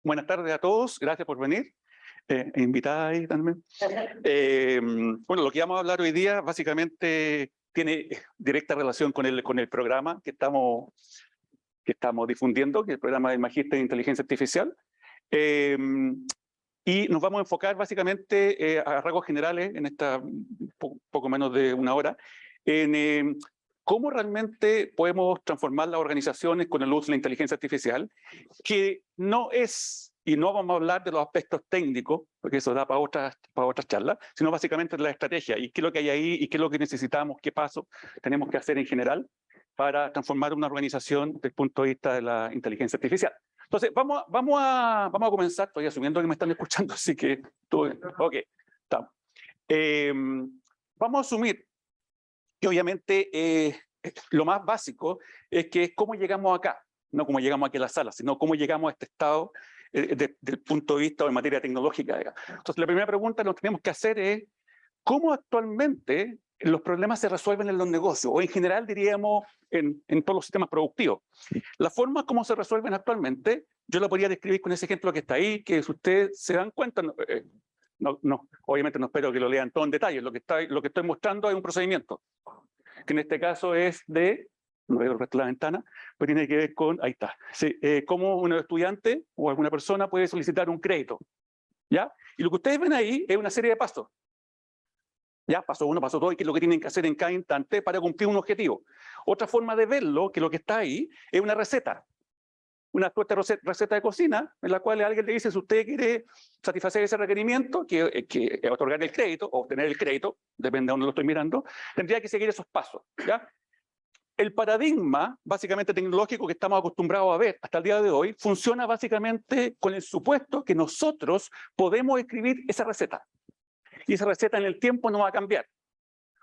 Buenas tardes a todos, gracias por venir. Invitada ahí también. Bueno, lo que vamos a hablar hoy día básicamente tiene directa relación con el programa que estamos difundiendo, que es el programa del Magíster en Inteligencia Artificial. Y nos vamos a enfocar básicamente a rasgos generales en esta poco menos de una hora, en cómo realmente podemos transformar las organizaciones con el uso de la inteligencia artificial, que no es, y no vamos a hablar de los aspectos técnicos, porque eso da para otras charlas, sino básicamente de la estrategia, y qué es lo que hay ahí, y qué es lo que necesitamos, qué pasos tenemos que hacer en general para transformar una organización desde el punto de vista de la inteligencia artificial. Entonces, vamos a comenzar, estoy asumiendo que me están escuchando, así que, ok, estamos. Vamos a asumir que obviamente lo más básico es cómo llegamos acá, no cómo llegamos aquí a la sala, sino cómo llegamos a este estado desde el punto de vista de materia tecnológica. Entonces, la primera pregunta que nos tenemos que hacer es, ¿cómo actualmente los problemas se resuelven en los negocios? O en general, diríamos, en todos los sistemas productivos. La forma como se resuelven actualmente, yo la podría describir con ese ejemplo que está ahí, que si ustedes se dan cuenta, obviamente no espero que lo lean todo en detalle, lo que estoy mostrando es un procedimiento, que en este caso es no veo el resto de la ventana, pero tiene que ver con, ahí está, sí, cómo un estudiante o alguna persona puede solicitar un crédito, ¿ya? Y lo que ustedes ven ahí es una serie de pasos. Ya, paso 1, paso 2, y qué es lo que tienen que hacer en cada instante para cumplir un objetivo. Otra forma de verlo, que lo que está ahí, es una receta. Una receta de cocina, en la cual alguien le dice, si usted quiere satisfacer ese requerimiento, que otorgar el crédito, o obtener el crédito, depende de dónde lo estoy mirando, tendría que seguir esos pasos, ¿ya? El paradigma, básicamente tecnológico, que estamos acostumbrados a ver hasta el día de hoy, funciona básicamente con el supuesto que nosotros podemos escribir esa receta. Y esa receta en el tiempo no va a cambiar.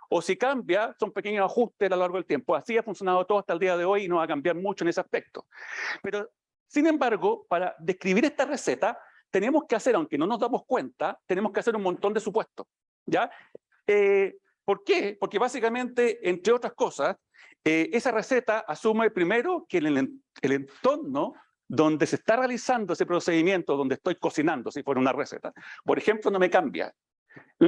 O si cambia, son pequeños ajustes a lo largo del tiempo. Así ha funcionado todo hasta el día de hoy y no va a cambiar mucho en ese aspecto. Pero, sin embargo, para describir esta receta, tenemos que hacer, aunque no nos damos cuenta, tenemos que hacer un montón de supuestos, ¿ya? ¿Por qué? Porque básicamente, entre otras cosas, esa receta asume primero que el entorno donde se está realizando ese procedimiento, donde estoy cocinando, si fuera una receta, por ejemplo, no me cambia.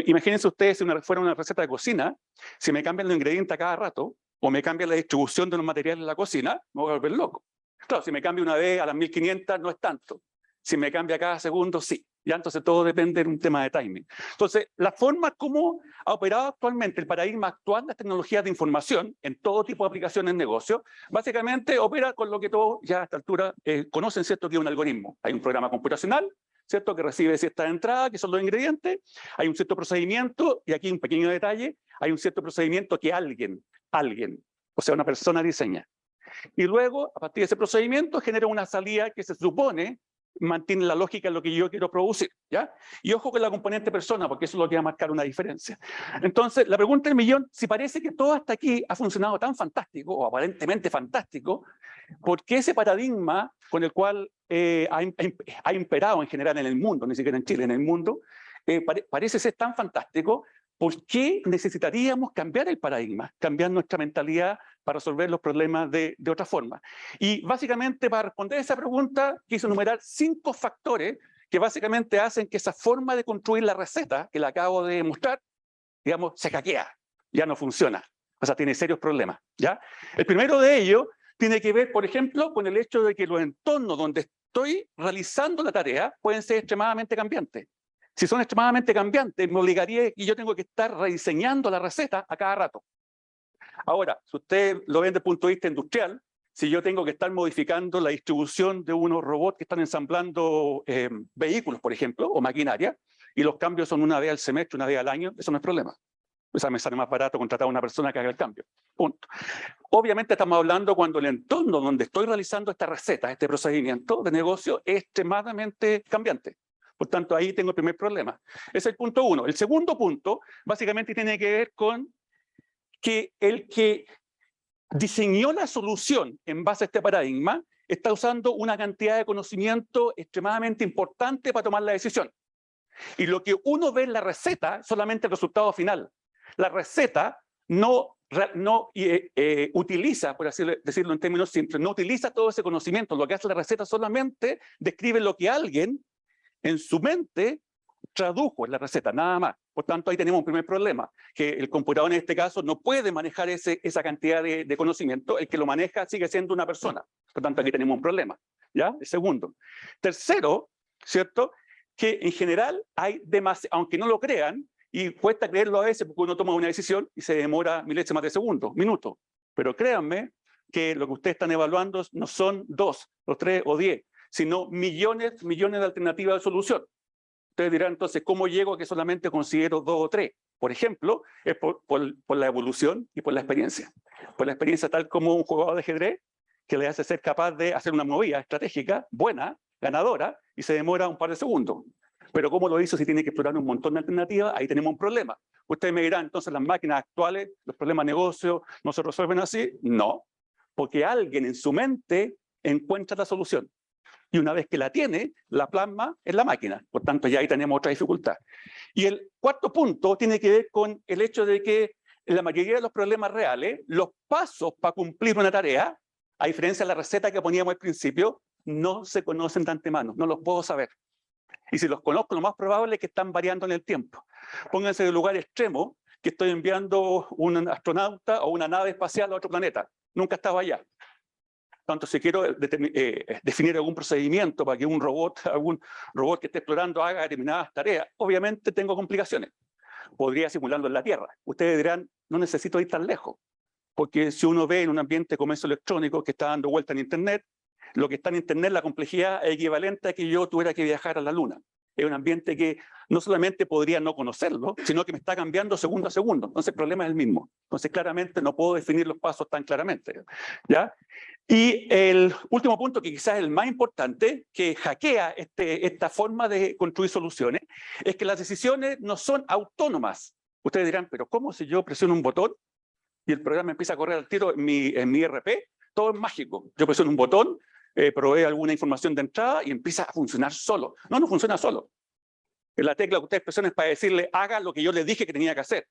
Imagínense ustedes si fuera una receta de cocina, si me cambian los ingredientes a cada rato, o me cambian la distribución de los materiales en la cocina, me voy a volver loco. Claro, si me cambia una vez a las 1500 no es tanto. Si me cambia cada segundo, sí. Ya entonces todo depende de un tema de timing. Entonces, la forma como ha operado actualmente el paradigma actual de las tecnologías de información en todo tipo de aplicaciones en negocio, básicamente opera con lo que todos ya a esta altura conocen, ¿cierto? Que es un algoritmo. Hay un programa computacional, ¿cierto? Que recibe ciertas entradas, que son los ingredientes, hay un cierto procedimiento, y aquí un pequeño detalle, hay un cierto procedimiento que alguien, o sea, una persona diseña. Y luego, a partir de ese procedimiento, genera una salida que se supone mantiene la lógica en lo que yo quiero producir, ¿ya? Y ojo con la componente persona, porque eso es lo que va a marcar una diferencia. Entonces, la pregunta del millón, si parece que todo hasta aquí ha funcionado tan fantástico, o aparentemente fantástico, ¿por qué ese paradigma con el cual ha imperado en general en el mundo, ni siquiera en Chile, en el mundo, parece ser tan fantástico? ¿Por qué necesitaríamos cambiar el paradigma, cambiar nuestra mentalidad para resolver los problemas de otra forma? Y básicamente para responder a esa pregunta quise enumerar 5 factores que básicamente hacen que esa forma de construir la receta que la acabo de mostrar, digamos, se hackea, ya no funciona, o sea, tiene serios problemas, ¿ya? El primero de ellos tiene que ver, por ejemplo, con el hecho de que los entornos donde estoy realizando la tarea pueden ser extremadamente cambiantes. Si son extremadamente cambiantes, me obligaría y yo tengo que estar rediseñando la receta a cada rato. Ahora, si usted lo ven desde el punto de vista industrial, si yo tengo que estar modificando la distribución de unos robots que están ensamblando vehículos, por ejemplo, o maquinaria, y los cambios son una vez al semestre, una vez al año, eso no es problema. O sea, me sale más barato contratar a una persona que haga el cambio. Punto. Obviamente estamos hablando cuando el entorno donde estoy realizando esta receta, este procedimiento de negocio, es extremadamente cambiante. Por tanto, ahí tengo el primer problema. Ese es el punto 1. El segundo punto, básicamente, tiene que ver con que el que diseñó la solución en base a este paradigma está usando una cantidad de conocimiento extremadamente importante para tomar la decisión. Y lo que uno ve en la receta es solamente el resultado final. La receta no utiliza, por así decirlo en términos simples, no utiliza todo ese conocimiento. Lo que hace la receta solamente describe lo que alguien en su mente tradujo en la receta, nada más. Por tanto, ahí tenemos un primer problema, que el computador en este caso no puede manejar esa cantidad de conocimiento. El que lo maneja sigue siendo una persona. Por tanto, aquí tenemos un problema. ¿Ya? El segundo. Tercero, ¿cierto? Que en general hay demasiado, aunque no lo crean, y cuesta creerlo a veces porque uno toma una decisión y se demora milésimas de segundo, minutos. Pero créanme que lo que ustedes están evaluando no son 2, o 3 o 10, sino millones de alternativas de solución. Ustedes dirán, entonces, ¿cómo llego a que solamente considero 2 o 3? Por ejemplo, es por la evolución y por la experiencia. Por la experiencia tal como un jugador de ajedrez que le hace ser capaz de hacer una movida estratégica, buena, ganadora, y se demora un par de segundos. Pero ¿cómo lo hizo si tiene que explorar un montón de alternativas? Ahí tenemos un problema. Ustedes me dirán, entonces las máquinas actuales, los problemas de negocio, ¿no se resuelven así? No, porque alguien en su mente encuentra la solución. Y una vez que la tiene, la plasma en la máquina. Por tanto, ya ahí tenemos otra dificultad. Y el cuarto punto tiene que ver con el hecho de que en la mayoría de los problemas reales, los pasos para cumplir una tarea, a diferencia de la receta que poníamos al principio, no se conocen de antemano, no los puedo saber. Y si los conozco, lo más probable es que están variando en el tiempo. Pónganse en el lugar extremo que estoy enviando un astronauta o una nave espacial a otro planeta. Nunca estaba allá. Tanto si quiero definir algún procedimiento para que algún robot que esté explorando haga determinadas tareas, obviamente tengo complicaciones. Podría simularlo en la Tierra. Ustedes dirán, no necesito ir tan lejos. Porque si uno ve en un ambiente de comercio electrónico que está dando vuelta en Internet, lo que está en Internet, la complejidad es equivalente a que yo tuviera que viajar a la Luna. Es un ambiente que no solamente podría no conocerlo, sino que me está cambiando segundo a segundo. Entonces el problema es el mismo. Entonces claramente no puedo definir los pasos tan claramente. ¿Ya? Y el último punto, que quizás es el más importante, que hackea esta forma de construir soluciones, es que las decisiones no son autónomas. Ustedes dirán, pero ¿cómo si yo presiono un botón y el programa empieza a correr al tiro en mi ERP? Todo es mágico. Yo presiono un botón, provee alguna información de entrada y empieza a funcionar solo. No, no funciona solo. La tecla que ustedes presionan es para decirle, haga lo que yo le dije que tenía que hacer.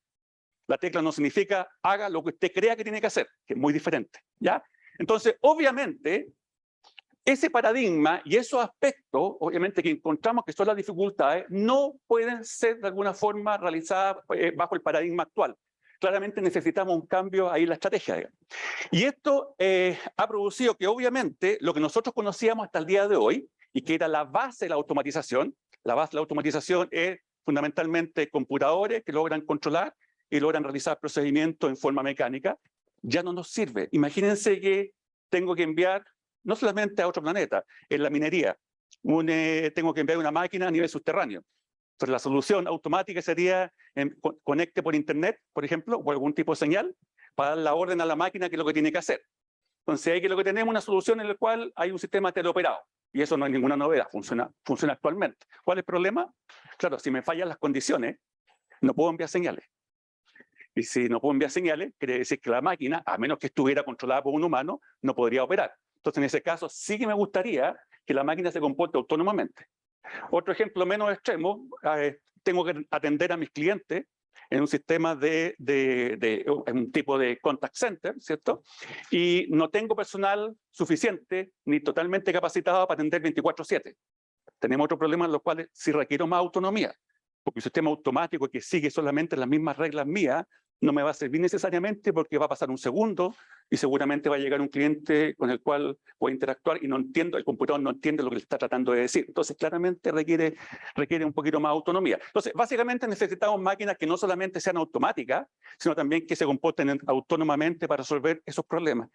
La tecla no significa, haga lo que usted crea que tiene que hacer, que es muy diferente. ¿Ya? Entonces, obviamente, ese paradigma y esos aspectos, obviamente, que encontramos que son las dificultades, no pueden ser de alguna forma realizadas bajo el paradigma actual. Claramente necesitamos un cambio ahí en la estrategia. Digamos. Y esto ha producido que obviamente lo que nosotros conocíamos hasta el día de hoy, y que era la base de la automatización, la base de la automatización es fundamentalmente computadores que logran controlar y logran realizar procedimientos en forma mecánica, ya no nos sirve. Imagínense que tengo que enviar, no solamente a otro planeta, en la minería, tengo que enviar una máquina a nivel subterráneo. Entonces la solución automática sería conecte por internet, por ejemplo, o algún tipo de señal, para dar la orden a la máquina que es lo que tiene que hacer. Entonces ahí que lo que tenemos es una solución en la cual hay un sistema teleoperado. Y eso no es ninguna novedad, funciona actualmente. ¿Cuál es el problema? Claro, si me fallan las condiciones, no puedo enviar señales. Y si no puedo enviar señales, quiere decir que la máquina, a menos que estuviera controlada por un humano, no podría operar. Entonces en ese caso sí que me gustaría que la máquina se comporte autónomamente. Otro ejemplo menos extremo, tengo que atender a mis clientes en un sistema en un tipo de contact center, ¿cierto? Y no tengo personal suficiente ni totalmente capacitado para atender 24/7. Tenemos otro problema en los cuales sí requiero más autonomía, porque un sistema automático que sigue solamente las mismas reglas mías no me va a servir necesariamente porque va a pasar un segundo y seguramente va a llegar un cliente con el cual voy a interactuar y no entiendo, el computador no entiende lo que le está tratando de decir. Entonces claramente requiere un poquito más autonomía. Entonces básicamente necesitamos máquinas que no solamente sean automáticas, sino también que se comporten autónomamente para resolver esos problemas.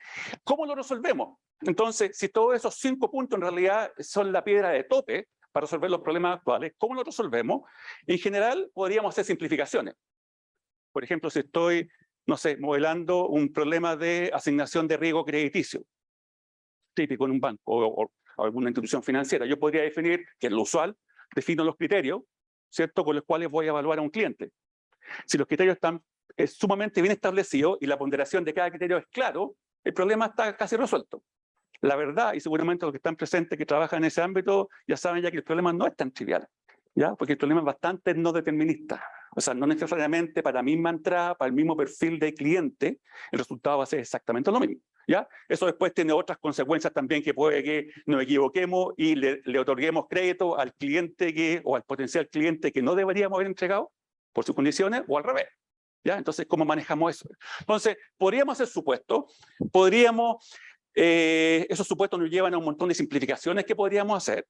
¿Cómo lo resolvemos? Entonces, si todos esos 5 puntos en realidad son la piedra de tope para resolver los problemas actuales, ¿cómo lo resolvemos? En general podríamos hacer simplificaciones. Por ejemplo, si estoy, no sé, modelando un problema de asignación de riesgo crediticio, típico en un banco o alguna institución financiera, yo podría definir, que es lo usual, defino los criterios, ¿cierto?, con los cuales voy a evaluar a un cliente. Si los criterios están sumamente bien establecidos y la ponderación de cada criterio es claro, el problema está casi resuelto. La verdad, y seguramente los que están presentes que trabajan en ese ámbito, ya saben ya que el problema no es tan trivial, ¿ya? Porque el problema es bastante no determinista. O sea, no necesariamente para la misma entrada, para el mismo perfil de cliente, el resultado va a ser exactamente lo mismo. ¿Ya? Eso después tiene otras consecuencias también, que puede que nos equivoquemos y le otorguemos crédito al cliente o al potencial cliente que no deberíamos haber entregado por sus condiciones, o al revés. ¿Ya? Entonces, ¿cómo manejamos eso? Entonces, podríamos hacer supuestos, esos supuestos nos llevan a un montón de simplificaciones que podríamos hacer.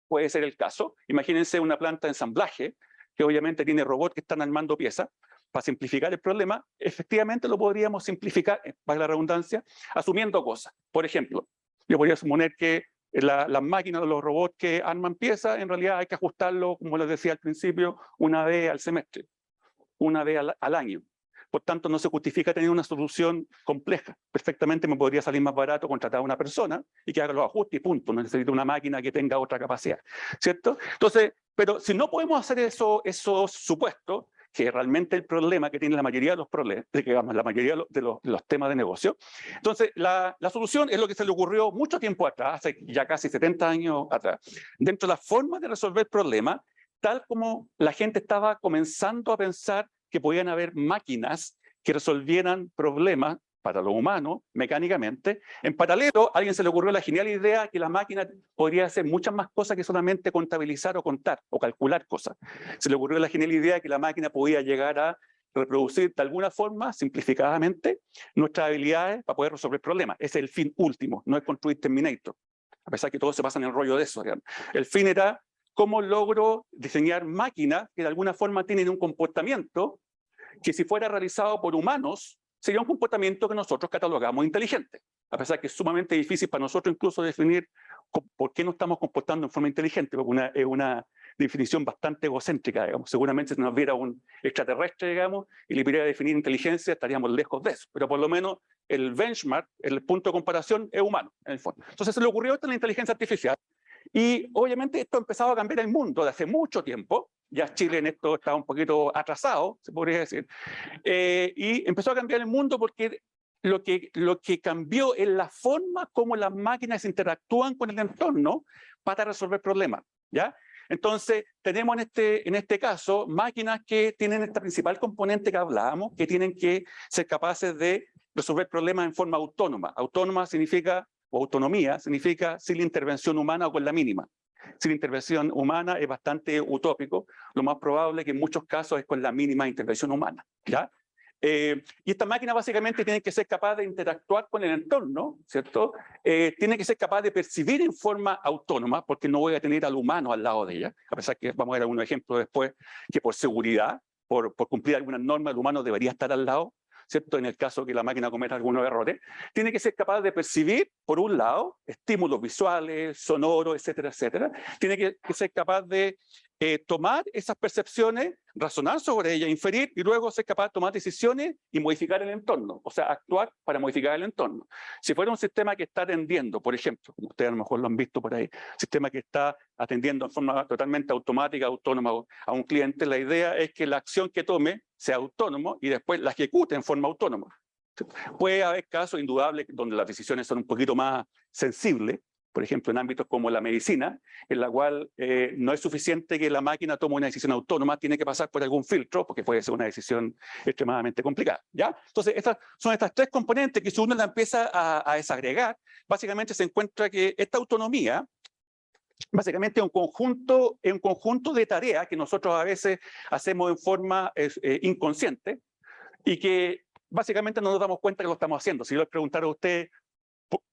Puede ser el caso. Imagínense una planta de ensamblaje que obviamente tiene robots que están armando piezas. Para simplificar el problema, efectivamente lo podríamos simplificar, para la redundancia, asumiendo cosas. Por ejemplo, yo podría suponer que las máquinas de los robots que arman piezas, en realidad hay que ajustarlo, como les decía al principio, una vez al semestre, una vez al año. Por tanto, no se justifica tener una solución compleja. Perfectamente me podría salir más barato contratar a una persona y que haga los ajustes y punto. No necesito una máquina que tenga otra capacidad, ¿cierto? Entonces, pero si no podemos hacer esos supuestos, que realmente el problema que tiene la mayoría de los problemas, digamos, la mayoría de los temas de negocio, entonces la solución es lo que se le ocurrió mucho tiempo atrás, hace ya casi 70 años atrás. Dentro de las formas de resolver problemas, tal como la gente estaba comenzando a pensar que podían haber máquinas que resolvieran problemas para los humanos mecánicamente, en paralelo a alguien se le ocurrió la genial idea que la máquina podría hacer muchas más cosas que solamente contabilizar o contar o calcular cosas. Se le ocurrió la genial idea que la máquina podía llegar a reproducir de alguna forma, simplificadamente, nuestras habilidades para poder resolver problemas. Ese es el fin último, no es construir Terminator, a pesar que todos se pasan en el rollo de eso. Digamos. El fin era cómo logro diseñar máquinas que de alguna forma tienen un comportamiento que, si fuera realizado por humanos, sería un comportamiento que nosotros catalogamos inteligente, a pesar que es sumamente difícil para nosotros incluso definir por qué nos estamos comportando en forma inteligente, porque es una definición bastante egocéntrica, digamos. Seguramente si nos viera un extraterrestre, digamos, y le pidiera definir inteligencia, estaríamos lejos de eso, pero por lo menos el benchmark, el punto de comparación, es humano, en el fondo. Entonces se le ocurrió esto en la inteligencia artificial, y obviamente esto ha empezado a cambiar el mundo de hace mucho tiempo. Ya Chile en esto está un poquito atrasado, se podría decir, y empezó a cambiar el mundo porque lo que cambió es la forma como las máquinas interactúan con el entorno para resolver problemas, ¿ya? Entonces, tenemos en este caso máquinas que tienen esta principal componente que hablábamos, que tienen que ser capaces de resolver problemas en forma autónoma. Autónoma significa, o autonomía, significa sin la intervención humana o con la mínima. Sin intervención humana es bastante utópico. Lo más probable es que en muchos casos es con la mínima intervención humana, ¿ya? Y esta máquina básicamente tiene que ser capaz de interactuar con el entorno, ¿cierto? Tiene que ser capaz de percibir en forma autónoma, porque no voy a tener al humano al lado de ella, a pesar que vamos a ver algunos ejemplos después, que por seguridad, por cumplir algunas normas, el humano debería estar al lado, ¿cierto? En el caso que la máquina cometa algunos errores. Tiene que ser capaz de percibir, por un lado, estímulos visuales, sonoros, etcétera, etcétera. Tiene que ser capaz de tomar esas percepciones, razonar sobre ellas, inferir, y luego ser capaz de tomar decisiones y modificar el entorno, o sea, actuar para modificar el entorno. Si fuera un sistema que está atendiendo, por ejemplo, como ustedes a lo mejor lo han visto por ahí, sistema que está atendiendo en forma totalmente automática, autónoma a un cliente, la idea es que la acción que tome sea autónomo y después la ejecute en forma autónoma. Puede haber casos indudables donde las decisiones son un poquito más sensibles, por ejemplo, en ámbitos como la medicina, en la cual no es suficiente que la máquina tome una decisión autónoma, tiene que pasar por algún filtro, porque puede ser una decisión extremadamente complicada, ¿ya? Entonces, son estas tres componentes que, si uno la empieza a desagregar, básicamente se encuentra que esta autonomía básicamente es un conjunto de tareas que nosotros a veces hacemos en forma inconsciente y que básicamente no nos damos cuenta que lo estamos haciendo. Si yo les preguntara a ustedes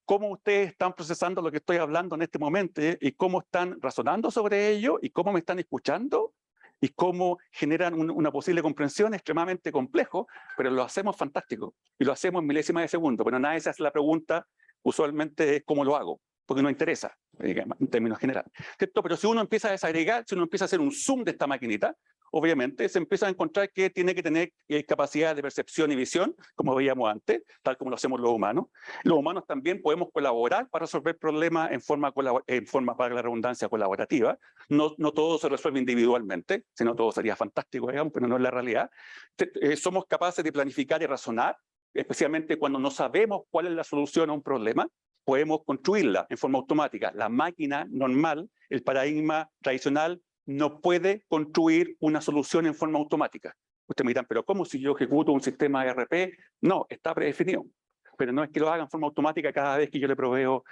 cómo ustedes están procesando lo que estoy hablando en este momento y cómo están razonando sobre ello y cómo me están escuchando y cómo generan una posible comprensión, es extremadamente complejo, pero lo hacemos fantástico y lo hacemos en milésimas de segundo. Pero nadie se hace la pregunta, usualmente es cómo lo hago, porque no interesa, en términos generales, ¿cierto? Pero si uno empieza a desagregar, si uno empieza a hacer un zoom de esta maquinita, obviamente se empieza a encontrar que tiene que tener capacidad de percepción y visión, como veíamos antes, tal como lo hacemos los humanos. Los humanos también podemos colaborar para resolver problemas en forma, para la redundancia, colaborativa. No todo se resuelve individualmente, si no todo sería fantástico, digamos, pero no es la realidad. Somos capaces de planificar y razonar, especialmente cuando no sabemos cuál es la solución a un problema. Podemos construirla en forma automática. La máquina normal, el paradigma tradicional, no puede construir una solución en forma automática. Ustedes me dirán, pero ¿cómo si yo ejecuto un sistema ERP? No, está predefinido. Pero no es que lo haga en forma automática cada vez que yo le proveo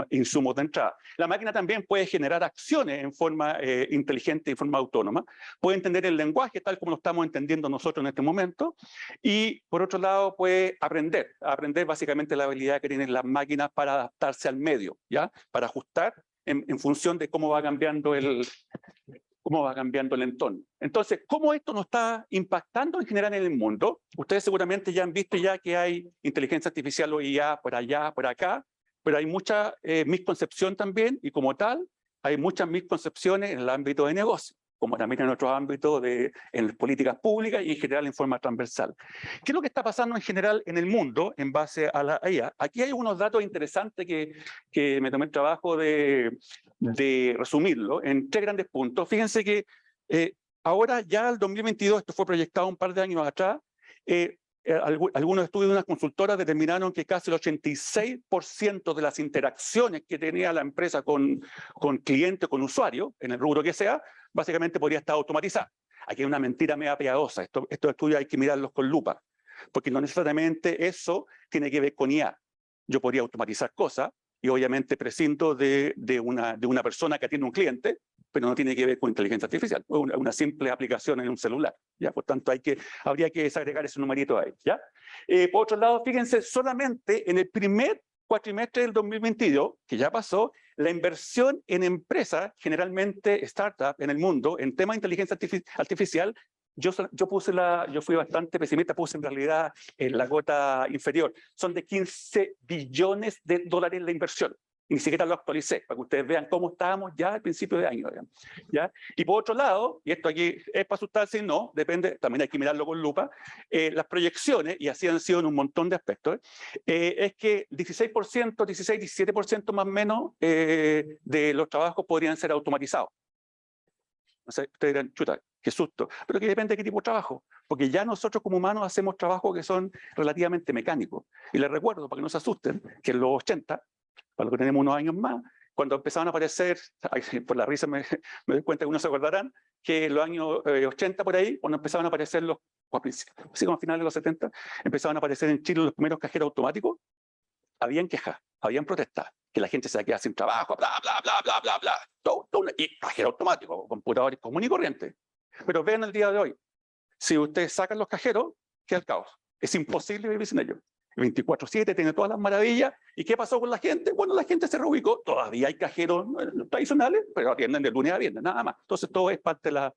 insumos de entrada. La máquina también puede generar acciones en forma inteligente y en forma autónoma. Puede entender el lenguaje tal como lo estamos entendiendo nosotros en este momento. Y por otro lado puede aprender básicamente la habilidad que tienen las máquinas para adaptarse al medio, ¿ya? Para ajustar en función de cómo va cambiando el entorno. Entonces, ¿cómo esto nos está impactando en general en el mundo? Ustedes seguramente ya han visto ya que hay inteligencia artificial o IA por allá, por acá, pero hay mucha misconcepción también, y como tal, hay muchas misconcepciones en el ámbito de negocio, como también en otros ámbitos en políticas públicas y en general en forma transversal. ¿Qué es lo que está pasando en general en el mundo en base a la IA? Aquí hay unos datos interesantes que me tomé el trabajo de resumirlo en 3 grandes puntos. Fíjense que ahora ya el 2022, esto fue proyectado un par de años atrás, algunos estudios de unas consultoras determinaron que casi el 86% de las interacciones que tenía la empresa con clientes, con usuarios, en el rubro que sea, básicamente podría estar automatizada. Aquí hay una mentira media piadosa. Estos estudios hay que mirarlos con lupa, porque no necesariamente eso tiene que ver con IA. Yo podría automatizar cosas, y obviamente prescindo de una persona que atiende un cliente, pero no tiene que ver con inteligencia artificial, una simple aplicación en un celular, ¿ya? Por tanto, habría que desagregar ese numerito ahí, ¿ya? Por otro lado, fíjense, solamente en el primer cuatrimestre del 2022, que ya pasó, la inversión en empresas, generalmente startup en el mundo, en temas de inteligencia artificial, yo fui bastante pesimista, puse en realidad en la gota inferior. Son de 15 billones de dólares la inversión. Y ni siquiera lo actualicé, para que ustedes vean cómo estábamos ya al principio de año. ¿Ya? Y por otro lado, y esto aquí es para asustarse, no, depende, también hay que mirarlo con lupa, las proyecciones, y así han sido en un montón de aspectos, es que 16%, 16, 17% más o menos de los trabajos podrían ser automatizados. O sea, ustedes dirán, chuta, qué susto. Pero que depende de qué tipo de trabajo. Porque ya nosotros como humanos hacemos trabajos que son relativamente mecánicos. Y les recuerdo, para que no se asusten, que en los 80, para lo que tenemos unos años más, cuando empezaban a aparecer, por la risa me doy cuenta que unos se acordarán, que en los años 80 por ahí, cuando empezaban a aparecer así como a finales de los 70, empezaban a aparecer en Chile los primeros cajeros automáticos, habían quejas, habían protestas, que la gente se quedaba sin trabajo, bla, bla, bla, bla, bla, bla, y cajero automático, computadores común y corriente. Pero vean el día de hoy, si ustedes sacan los cajeros, queda el caos. Es imposible vivir sin ellos. 24/7 tiene todas las maravillas. ¿Y qué pasó con la gente? Bueno, la gente se reubicó. Todavía hay cajeros tradicionales, pero atienden de lunes a viernes, nada más. Entonces todo es parte de la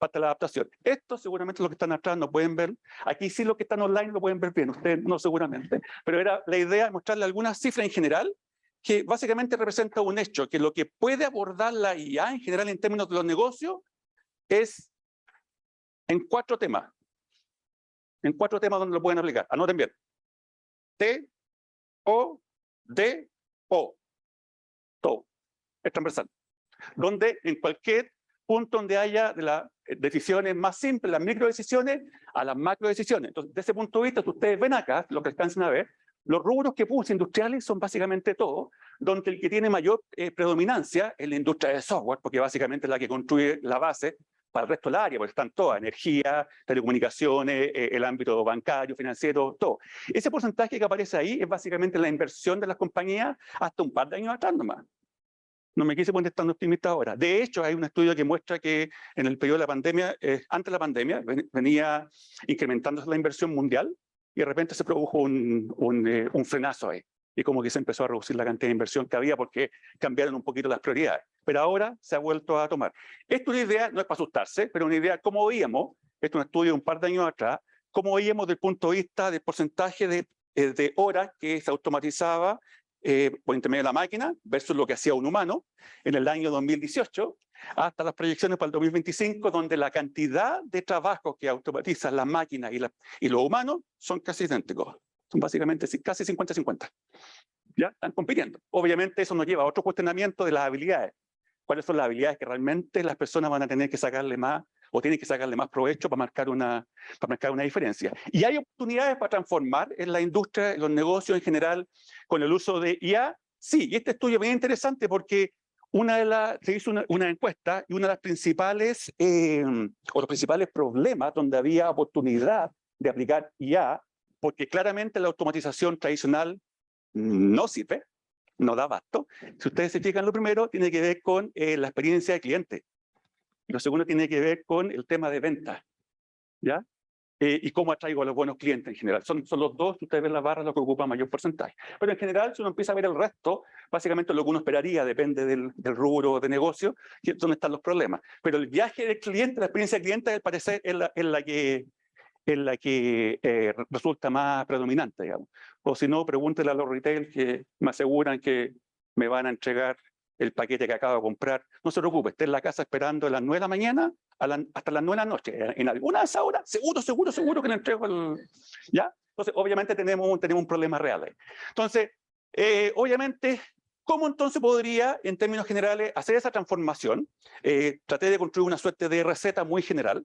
adaptación. Esto seguramente los que están atrás no pueden ver. Aquí sí los que están online lo pueden ver bien, ustedes no seguramente. Pero era la idea de mostrarle algunas cifras en general que básicamente representa un hecho, que lo que puede abordar la IA en general en términos de los negocios es en 4 temas. En 4 temas donde lo pueden aplicar. Anoten bien. T, O, D, O. Todo. Es transversal. Donde en cualquier punto donde haya de las decisiones más simples, las microdecisiones, a las macrodecisiones. Entonces, desde ese punto de vista, ustedes ven acá, lo que alcancen a ver, los rubros que puse industriales son básicamente todos, donde el que tiene mayor predominancia es la industria de software, porque básicamente es la que construye la base para el resto del área, porque están todas, energía, telecomunicaciones, el ámbito bancario, financiero, todo. Ese porcentaje que aparece ahí es básicamente la inversión de las compañías hasta un par de años atrás nomás. No me quise poner tan optimista ahora. De hecho, hay un estudio que muestra que en el periodo de la pandemia, antes de la pandemia, venía incrementándose la inversión mundial y de repente se produjo un frenazo ahí. Y como que se empezó a reducir la cantidad de inversión que había porque cambiaron un poquito las prioridades. Pero ahora se ha vuelto a tomar. Esta es una idea, no es para asustarse, pero una idea, como veíamos, esto es un estudio de un par de años atrás, como veíamos desde el punto de vista del porcentaje de horas que se automatizaba por intermedio de la máquina versus lo que hacía un humano en el año 2018 hasta las proyecciones para el 2025, donde la cantidad de trabajos que automatizan las máquinas y los humanos son casi idénticos. Son básicamente casi 50-50. ¿Ya? Están compitiendo. Obviamente eso nos lleva a otro cuestionamiento de las habilidades. ¿Cuáles son las habilidades que realmente las personas van a tener que sacarle más o tienen que sacarle más provecho para marcar una diferencia? Y hay oportunidades para transformar en la industria, en los negocios en general, con el uso de IA. Sí, y este estudio es bien interesante porque se hizo una encuesta y una de las principales, o los principales problemas donde había oportunidad de aplicar IA, porque claramente la automatización tradicional no sirve, no da abasto. Si ustedes se fijan, lo primero tiene que ver con la experiencia del cliente. Y lo segundo tiene que ver con el tema de venta, ¿ya? Y cómo atraigo a los buenos clientes en general. Son los dos, ustedes ven las barras, lo que ocupa mayor porcentaje. Pero en general, si uno empieza a ver el resto, básicamente lo que uno esperaría, depende del rubro de negocio, dónde están los problemas. Pero el viaje del cliente, la experiencia del cliente, al parecer, es la que resulta más predominante, digamos. O si no, pregúntenle a los retail que me aseguran que me van a entregar el paquete que acabo de comprar. No se preocupe, esté en la casa esperando a las 9 de la mañana hasta las 9 de la noche. En alguna de esas horas, seguro que le entrego el... ¿Ya? Entonces, obviamente tenemos un problema real ahí. Entonces, obviamente, ¿cómo entonces podría, en términos generales, hacer esa transformación? Traté de construir una suerte de receta muy general,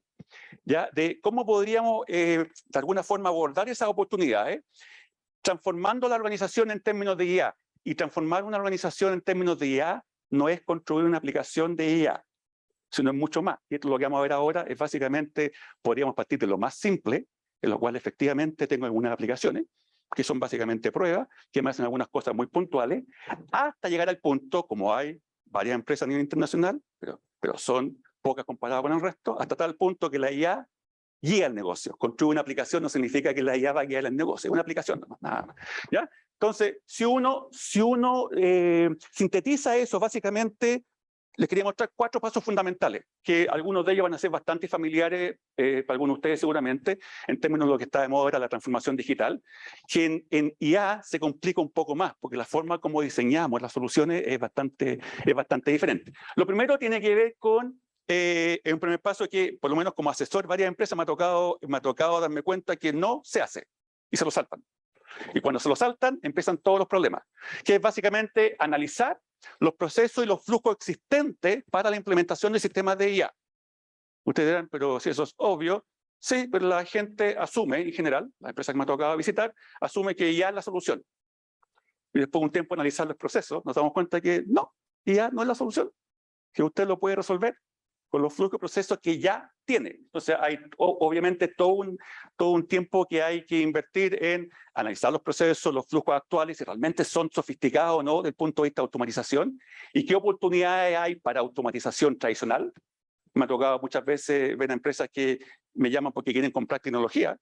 ¿ya? De cómo podríamos, de alguna forma, abordar esas oportunidades, transformando la organización en términos de IA. Y transformar una organización en términos de IA no es construir una aplicación de IA, sino es mucho más. Y esto lo que vamos a ver ahora es básicamente, podríamos partir de lo más simple, en lo cual efectivamente tengo algunas aplicaciones, que son básicamente pruebas, que me hacen algunas cosas muy puntuales, hasta llegar al punto, como hay varias empresas a nivel internacional, pero son pocas comparadas con el resto, hasta tal punto que la IA guía el negocio. Construir una aplicación no significa que la IA va a guiar el negocio, es una aplicación, no, nada más. ¿Ya? Entonces, si uno sintetiza eso, básicamente les quería mostrar 4 pasos fundamentales, que algunos de ellos van a ser bastante familiares para algunos de ustedes seguramente, en términos de lo que está de moda ahora, la transformación digital, que en IA se complica un poco más, porque la forma como diseñamos las soluciones es bastante diferente. Lo primero tiene que ver con un primer paso que, por lo menos como asesor de varias empresas, me ha tocado darme cuenta que no se hace, y se lo saltan. Y cuando se lo saltan, empiezan todos los problemas, que es básicamente analizar los procesos y los flujos existentes para la implementación de sistemas de IA. Ustedes dirán, pero si eso es obvio, sí, pero la gente asume, en general, la empresa que me ha tocado visitar, asume que IA es la solución. Y después de un tiempo de analizar los procesos, nos damos cuenta que no, IA no es la solución, que usted lo puede resolver con los flujos de procesos que ya tiene. Entonces hay obviamente todo un tiempo que hay que invertir en analizar los procesos, los flujos actuales, si realmente son sofisticados o no desde el punto de vista de automatización, y qué oportunidades hay para automatización tradicional. Me ha tocado muchas veces ver a empresas que me llaman porque quieren comprar tecnología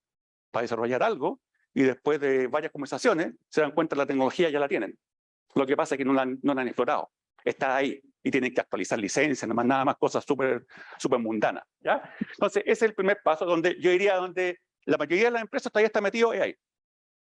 para desarrollar algo, y después de varias conversaciones se dan cuenta que la tecnología ya la tienen. Lo que pasa es que no la han explorado. Está ahí y tienen que actualizar licencias, nada más cosas súper mundanas, ¿ya? Entonces, ese es el primer paso donde yo diría donde la mayoría de las empresas todavía está metido es ahí.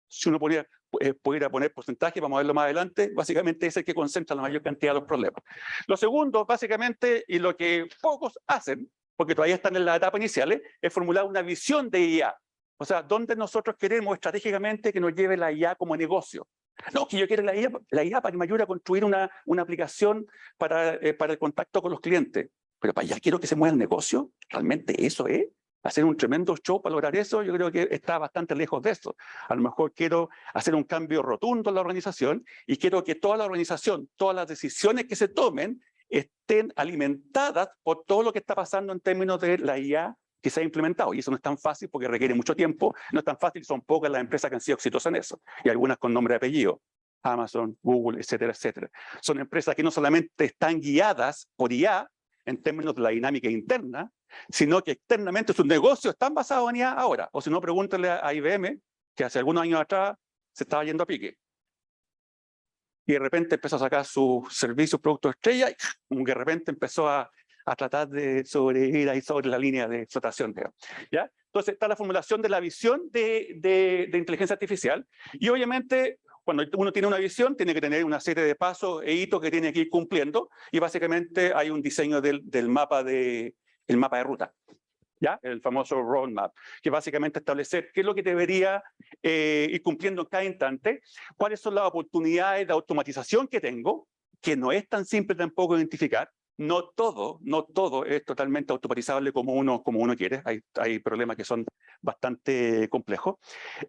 Si uno pudiera poner porcentaje, vamos a verlo más adelante, básicamente es el que concentra la mayor cantidad de los problemas. Lo segundo, básicamente, y lo que pocos hacen, porque todavía están en la etapa inicial, es formular una visión de IA. O sea, ¿dónde nosotros queremos estratégicamente que nos lleve la IA como negocio? No, que yo quiero la IA para que me ayude a construir una aplicación para el contacto con los clientes. Pero para allá quiero que se mueva el negocio. ¿Realmente eso es? Hacer un tremendo show para lograr eso, yo creo que está bastante lejos de eso. A lo mejor quiero hacer un cambio rotundo en la organización y quiero que toda la organización, todas las decisiones que se tomen estén alimentadas por todo lo que está pasando en términos de la IA que se ha implementado. Y eso no es tan fácil porque requiere mucho tiempo, no es tan fácil, son pocas las empresas que han sido exitosas en eso, y algunas con nombre y apellido, Amazon, Google, etcétera, etcétera. Son empresas que no solamente están guiadas por IA en términos de la dinámica interna, sino que externamente sus negocios están basados en IA ahora. O si no, pregúntale a IBM, que hace algunos años atrás se estaba yendo a pique. Y de repente empezó a sacar sus servicios, productos estrella, y de repente empezó a tratar de sobrevivir ahí sobre la línea de flotación. ¿Ya? Entonces está la formulación de la visión de inteligencia artificial, y obviamente cuando uno tiene una visión tiene que tener una serie de pasos e hitos que tiene que ir cumpliendo, y básicamente hay un diseño del mapa de ruta. ¿Ya? El famoso roadmap, que básicamente establecer qué es lo que debería ir cumpliendo en cada instante, cuáles son las oportunidades de automatización que tengo, que no es tan simple tampoco identificar. No todo es totalmente automatizable como uno quiere. Hay problemas que son bastante complejos.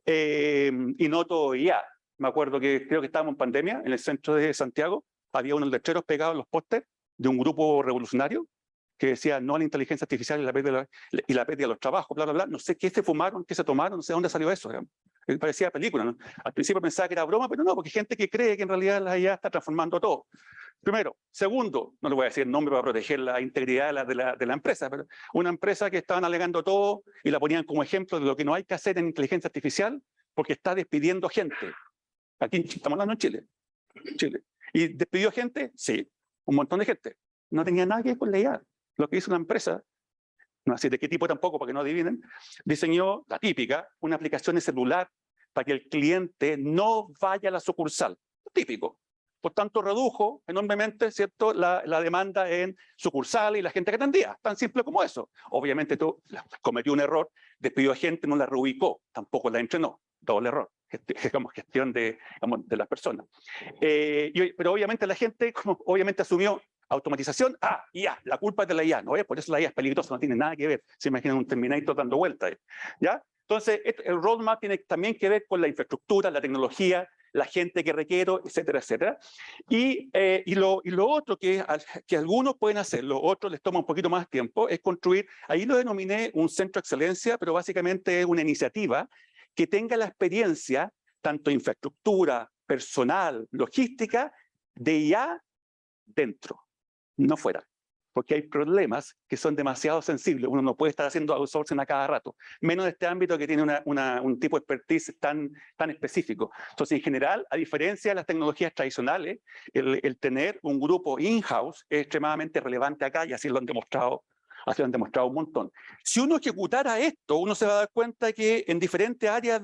Y no todo IA. Me acuerdo que creo que estábamos en pandemia en el centro de Santiago, había unos letreros pegados en los pósters de un grupo revolucionario que decía no a la inteligencia artificial y la pérdida de los trabajos, bla, bla, bla. No sé qué se fumaron, qué se tomaron, no sé dónde salió eso. Digamos. Parecía película, ¿no? Al principio pensaba que era broma, pero no, porque hay gente que cree que en realidad la IA está transformando todo. Primero. Segundo, no le voy a decir el nombre para proteger la integridad de la empresa, pero una empresa que estaban alegando todo y la ponían como ejemplo de lo que no hay que hacer en inteligencia artificial porque está despidiendo gente. Aquí estamos hablando en Chile. ¿Y despidió gente? Sí, un montón de gente. No tenía nada que ver con la IA. Lo que hizo una empresa, no sé de qué tipo tampoco, para que no adivinen, diseñó, la típica, una aplicación de celular para que el cliente no vaya a la sucursal. Típico. Por tanto, redujo enormemente, ¿cierto?, la demanda en sucursal y la gente que atendía. Tan simple como eso. Obviamente tú cometió un error, despidió a gente, no la reubicó, tampoco la entrenó. Doble error. Gestión de las personas. Pero obviamente la gente, obviamente asumió automatización, IA, la culpa es de la IA, ¿no? Por eso la IA es peligrosa, no tiene nada que ver. Se imaginan un Terminator dando vueltas, ¿ya? Entonces, el roadmap tiene también que ver con la infraestructura, la tecnología, la gente que requiero, etcétera, etcétera. Y lo otro que algunos pueden hacer, lo otro les toma un poquito más tiempo, es construir, ahí lo denominé un centro de excelencia, pero básicamente es una iniciativa que tenga la experiencia, tanto infraestructura, personal, logística, de IA dentro, no fuera. Porque hay problemas que son demasiado sensibles. Uno no puede estar haciendo outsourcing a cada rato, menos en este ámbito que tiene un tipo de expertise tan específico. Entonces, en general, a diferencia de las tecnologías tradicionales, el tener un grupo in-house es extremadamente relevante acá y así lo han demostrado. Así lo han demostrado un montón. Si uno ejecutara esto, uno se va a dar cuenta que en diferentes áreas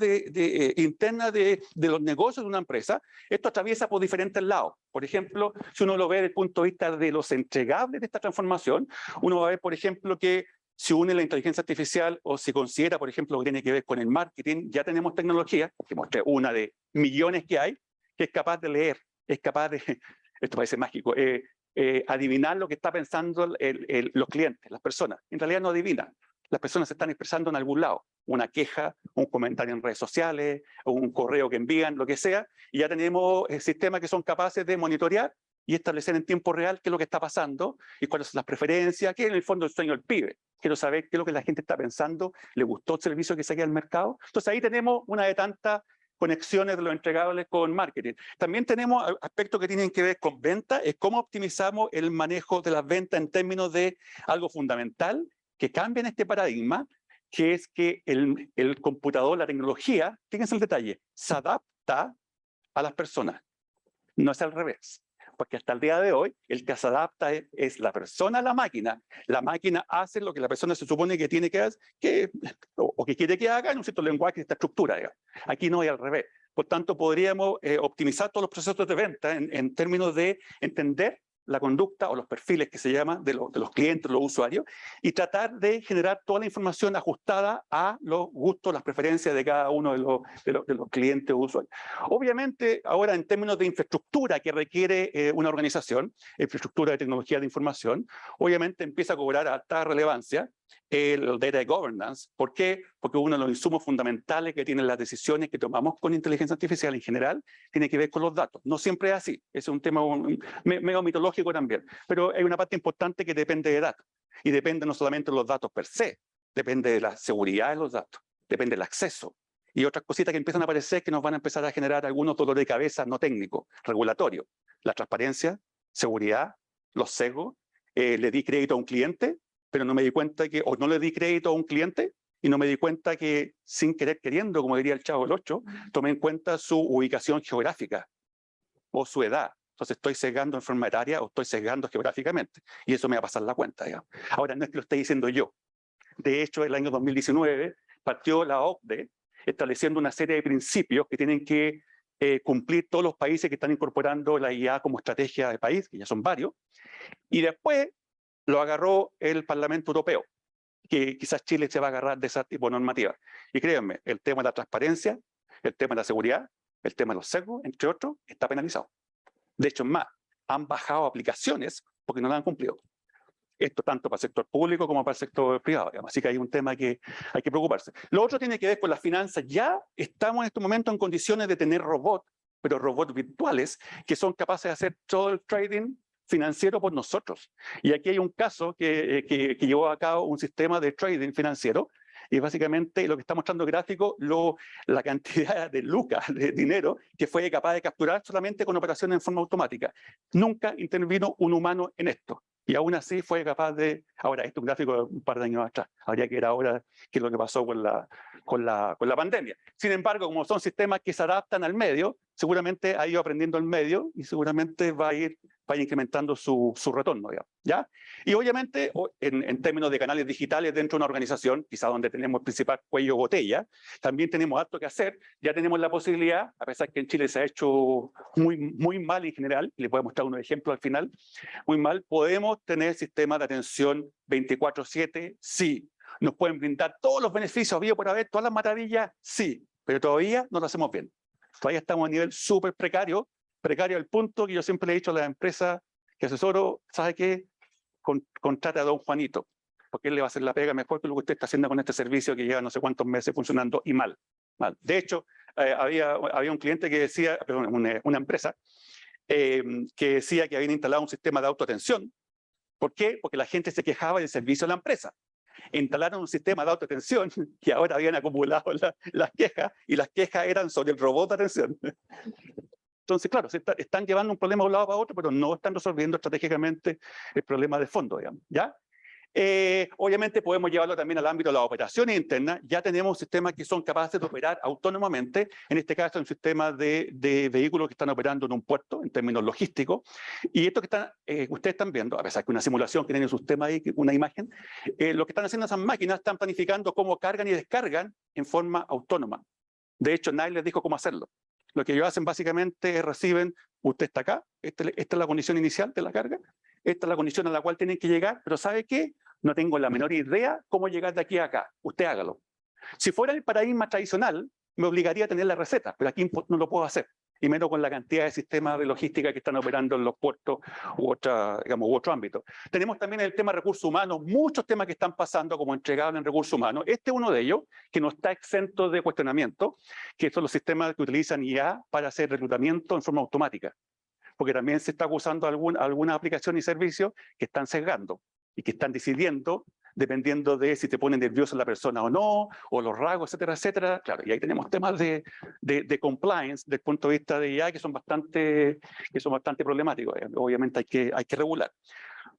internas de los negocios de una empresa, esto atraviesa por diferentes lados. Por ejemplo, si uno lo ve desde el punto de vista de los entregables de esta transformación, uno va a ver, por ejemplo, que si une la inteligencia artificial o si considera, por ejemplo, lo que tiene que ver con el marketing, ya tenemos tecnología, que mostré una de millones que hay, que es capaz de leer, es capaz de, esto parece mágico, adivinar lo que está pensando los clientes, las personas. En realidad no adivinan. Las personas se están expresando en algún lado. Una queja, un comentario en redes sociales, o un correo que envían, lo que sea. Y ya tenemos sistemas que son capaces de monitorear y establecer en tiempo real qué es lo que está pasando y cuáles son las preferencias, qué es en el fondo el sueño del pibe. Quiero saber qué es lo que la gente está pensando, le gustó el servicio que saqué al mercado. Entonces ahí tenemos una de tantas conexiones de los entregables con marketing. También tenemos aspectos que tienen que ver con venta, es cómo optimizamos el manejo de las ventas en términos de algo fundamental que cambia en este paradigma, que es que el computador, la tecnología, fíjense el detalle, se adapta a las personas, no es al revés. Porque hasta el día de hoy, el que se adapta es la persona a la máquina hace lo que la persona se supone que tiene que hacer, o que quiere que haga en un cierto lenguaje, esta estructura. Digamos. Aquí no es al revés. Por tanto, podríamos optimizar todos los procesos de venta en términos de entender la conducta o los perfiles que se llaman de los clientes, los usuarios, y tratar de generar toda la información ajustada a los gustos, las preferencias de cada uno de los clientes o usuarios. Obviamente, ahora en términos de infraestructura que requiere una organización, infraestructura de tecnología de información, obviamente empieza a cobrar alta relevancia el data governance. ¿Por qué? Porque uno de los insumos fundamentales que tienen las decisiones que tomamos con inteligencia artificial en general tiene que ver con los datos. No siempre es así, es un tema medio mitológico también, pero hay una parte importante que depende de datos. Y depende no solamente de los datos per se, depende de la seguridad de los datos, depende del acceso. Y otras cositas que empiezan a aparecer que nos van a empezar a generar algunos dolores de cabeza no técnicos, regulatorios. La transparencia, seguridad, los sesgos. Le di crédito a un cliente, pero no me di cuenta que, o no le di crédito a un cliente y no me di cuenta que sin querer queriendo, como diría el Chavo del Ocho, tomé en cuenta su ubicación geográfica o su edad. Entonces estoy sesgando en forma etaria o estoy sesgando geográficamente. Y eso me va a pasar la cuenta, digamos. Ahora, no es que lo esté diciendo yo. De hecho, el año 2019 partió la OCDE estableciendo una serie de principios que tienen que cumplir todos los países que están incorporando la IA como estrategia de país, que ya son varios. Y después lo agarró el Parlamento Europeo, que quizás Chile se va a agarrar de ese tipo de normativa. Y créanme, el tema de la transparencia, el tema de la seguridad, el tema de los sesgos, entre otros, está penalizado. De hecho, más, han bajado aplicaciones porque no la han cumplido. Esto tanto para el sector público como para el sector privado. Digamos. Así que hay un tema que hay que preocuparse. Lo otro tiene que ver con las finanzas. Ya estamos en este momento en condiciones de tener robots pero robots virtuales que son capaces de hacer todo el trading financiero por nosotros. Y aquí hay un caso que llevó a cabo un sistema de trading financiero, y básicamente lo que está mostrando el gráfico, la cantidad de lucas, de dinero, que fue capaz de capturar solamente con operaciones en forma automática. Nunca intervino un humano en esto. Y aún así fue capaz de... Ahora, esto es un gráfico de un par de años atrás. Habría que ver ahora qué es lo que pasó con la pandemia. Sin embargo, como son sistemas que se adaptan al medio, seguramente ha ido aprendiendo el medio y seguramente va a ir incrementando su retorno, digamos, ¿ya? Y obviamente, en términos de canales digitales dentro de una organización, quizá donde tenemos el principal cuello de botella, también tenemos harto que hacer. Ya tenemos la posibilidad, a pesar que en Chile se ha hecho muy mal en general, y les voy a mostrar unos ejemplos al final, muy mal, podemos tener sistemas de atención 24/7, sí. ¿Nos pueden brindar todos los beneficios habidos por haber, todas las maravillas? Sí, pero todavía no lo hacemos bien. Todavía estamos a nivel súper precario al punto que yo siempre le he dicho a las empresas que asesoro, ¿sabe qué? Contrate a don Juanito, porque él le va a hacer la pega mejor que lo que usted está haciendo con este servicio que lleva no sé cuántos meses funcionando y mal. De hecho, había un cliente que decía, perdón, una empresa, que decía que habían instalado un sistema de autoatención. ¿Por qué? Porque la gente se quejaba del servicio de la empresa. Instalaron un sistema de autoatención y ahora habían acumulado las quejas, y las quejas eran sobre el robot de atención. Entonces, claro, están llevando un problema de un lado para otro, pero no están resolviendo estratégicamente el problema de fondo, digamos, ¿ya? Obviamente podemos llevarlo también al ámbito de las operaciones internas. Ya tenemos sistemas que son capaces de operar autónomamente, en este caso un sistema de vehículos que están operando en un puerto, en términos logísticos. Y esto que ustedes están viendo, a pesar que una simulación que tiene un sistema ahí, una imagen, lo que están haciendo esas máquinas, están planificando cómo cargan y descargan en forma autónoma. De hecho, nadie les dijo cómo hacerlo. Lo que ellos hacen básicamente es reciben, usted está acá, esta es la condición inicial de la carga, esta es la condición a la cual tienen que llegar, pero ¿sabe qué? No tengo la menor idea cómo llegar de aquí a acá. Usted hágalo. Si fuera el paradigma tradicional, me obligaría a tener la receta, pero aquí no lo puedo hacer. Y menos con la cantidad de sistemas de logística que están operando en los puertos u otro ámbito. Tenemos también el tema de recursos humanos, muchos temas que están pasando como entregables en recursos humanos. Este es uno de ellos, que no está exento de cuestionamiento, que son los sistemas que utilizan IA para hacer reclutamiento en forma automática. Porque también se está acusando algunas aplicaciones y servicios que están sesgando y que están decidiendo dependiendo de si te pone nerviosa la persona o no, o los rasgos, etcétera, etcétera. Claro, y ahí tenemos temas de compliance desde el punto de vista de IA que son bastante problemáticos. Obviamente hay que regular.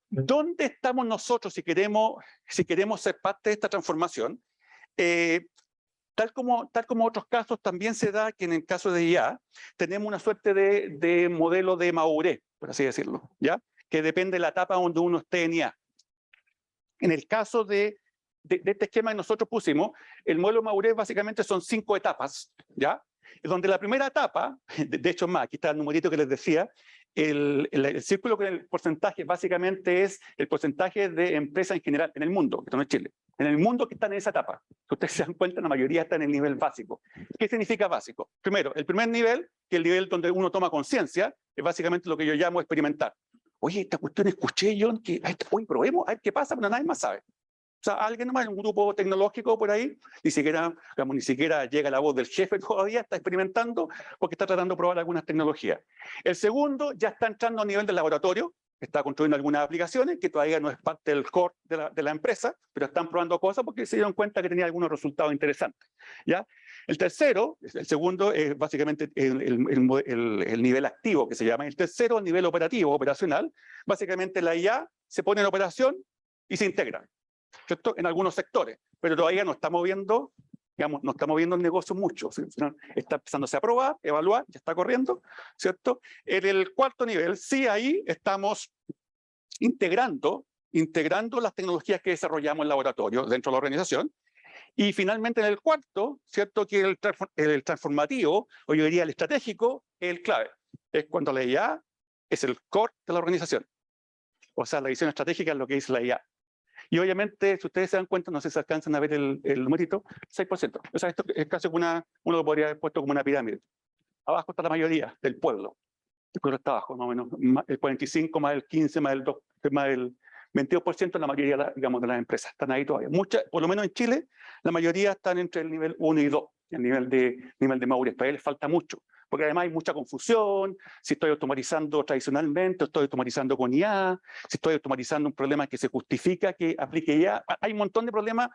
¿Dónde estamos nosotros si queremos ser parte de esta transformación? Tal como otros casos, también se da que en el caso de IA tenemos una suerte de modelo de madurez, por así decirlo, ¿ya? Que depende de la etapa donde uno esté en IA. En el caso de este esquema que nosotros pusimos, el modelo de madurez básicamente son 5 etapas, ¿ya? Donde la primera etapa, de hecho más, aquí está el numerito que les decía, el círculo con el porcentaje básicamente es el porcentaje de empresas en general en el mundo, esto no es Chile, en el mundo que están en esa etapa. Si ustedes se dan cuenta, la mayoría está en el nivel básico. ¿Qué significa básico? Primero, el primer nivel, que es el nivel donde uno toma conciencia, es básicamente lo que yo llamo experimentar. Oye, esta cuestión escuché yo, hoy probemos, a ver qué pasa, pero nadie más sabe. O sea, alguien nomás, un grupo tecnológico por ahí, ni siquiera llega la voz del jefe todavía, está experimentando porque está tratando de probar algunas tecnologías. El segundo ya está entrando a nivel del laboratorio, está construyendo algunas aplicaciones que todavía no es parte del core de la empresa, pero están probando cosas porque se dieron cuenta que tenía algunos resultados interesantes, ¿ya? El segundo es básicamente el nivel activo que se llama. El tercero, el nivel operativo, operacional. Básicamente la IA se pone en operación y se integra, ¿cierto? En algunos sectores, pero todavía no estamos viendo, digamos, no estamos viendo el negocio mucho, ¿sí? Está empezándose a probar, evaluar, ya está corriendo, ¿cierto? En el cuarto nivel, sí, ahí estamos integrando las tecnologías que desarrollamos en laboratorio dentro de la organización. Y finalmente en el cuarto, ¿cierto? Que el transformativo, o yo diría el estratégico, es el clave. Es cuando la IA es el core de la organización. O sea, la visión estratégica es lo que dice la IA. Y obviamente, si ustedes se dan cuenta, no sé si alcanzan a ver el numerito, 6%. O sea, esto es casi uno lo podría haber puesto como una pirámide. Abajo está la mayoría del pueblo. El pueblo está abajo, más o menos. El 45 más el 15 más el 2, más el 22% de la mayoría, digamos, de las empresas están ahí todavía. Muchas, por lo menos en Chile, la mayoría están entre el nivel 1 y 2. a nivel de Maurice. Para él les falta mucho, porque además hay mucha confusión, si estoy automatizando tradicionalmente, o estoy automatizando con IA, si estoy automatizando un problema que se justifica que aplique IA. Hay un montón de problemas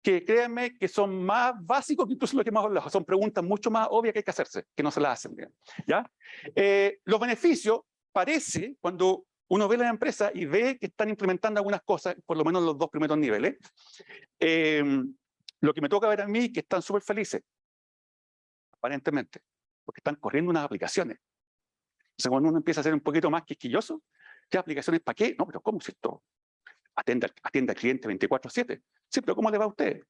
que créanme que son más básicos que incluso lo que hemos hablado. Son preguntas mucho más obvias que hay que hacerse, que no se las hacen. ¿Ya? Los beneficios, parece, cuando uno ve la empresa y ve que están implementando algunas cosas, por lo menos los dos primeros niveles, lo que me toca ver a mí es que están súper felices, aparentemente, porque están corriendo unas aplicaciones. Entonces, cuando uno empieza a ser un poquito más quisquilloso, ¿qué aplicaciones para qué? No, pero ¿cómo es esto? Atiende al cliente 24/7. Sí, pero ¿cómo le va a usted?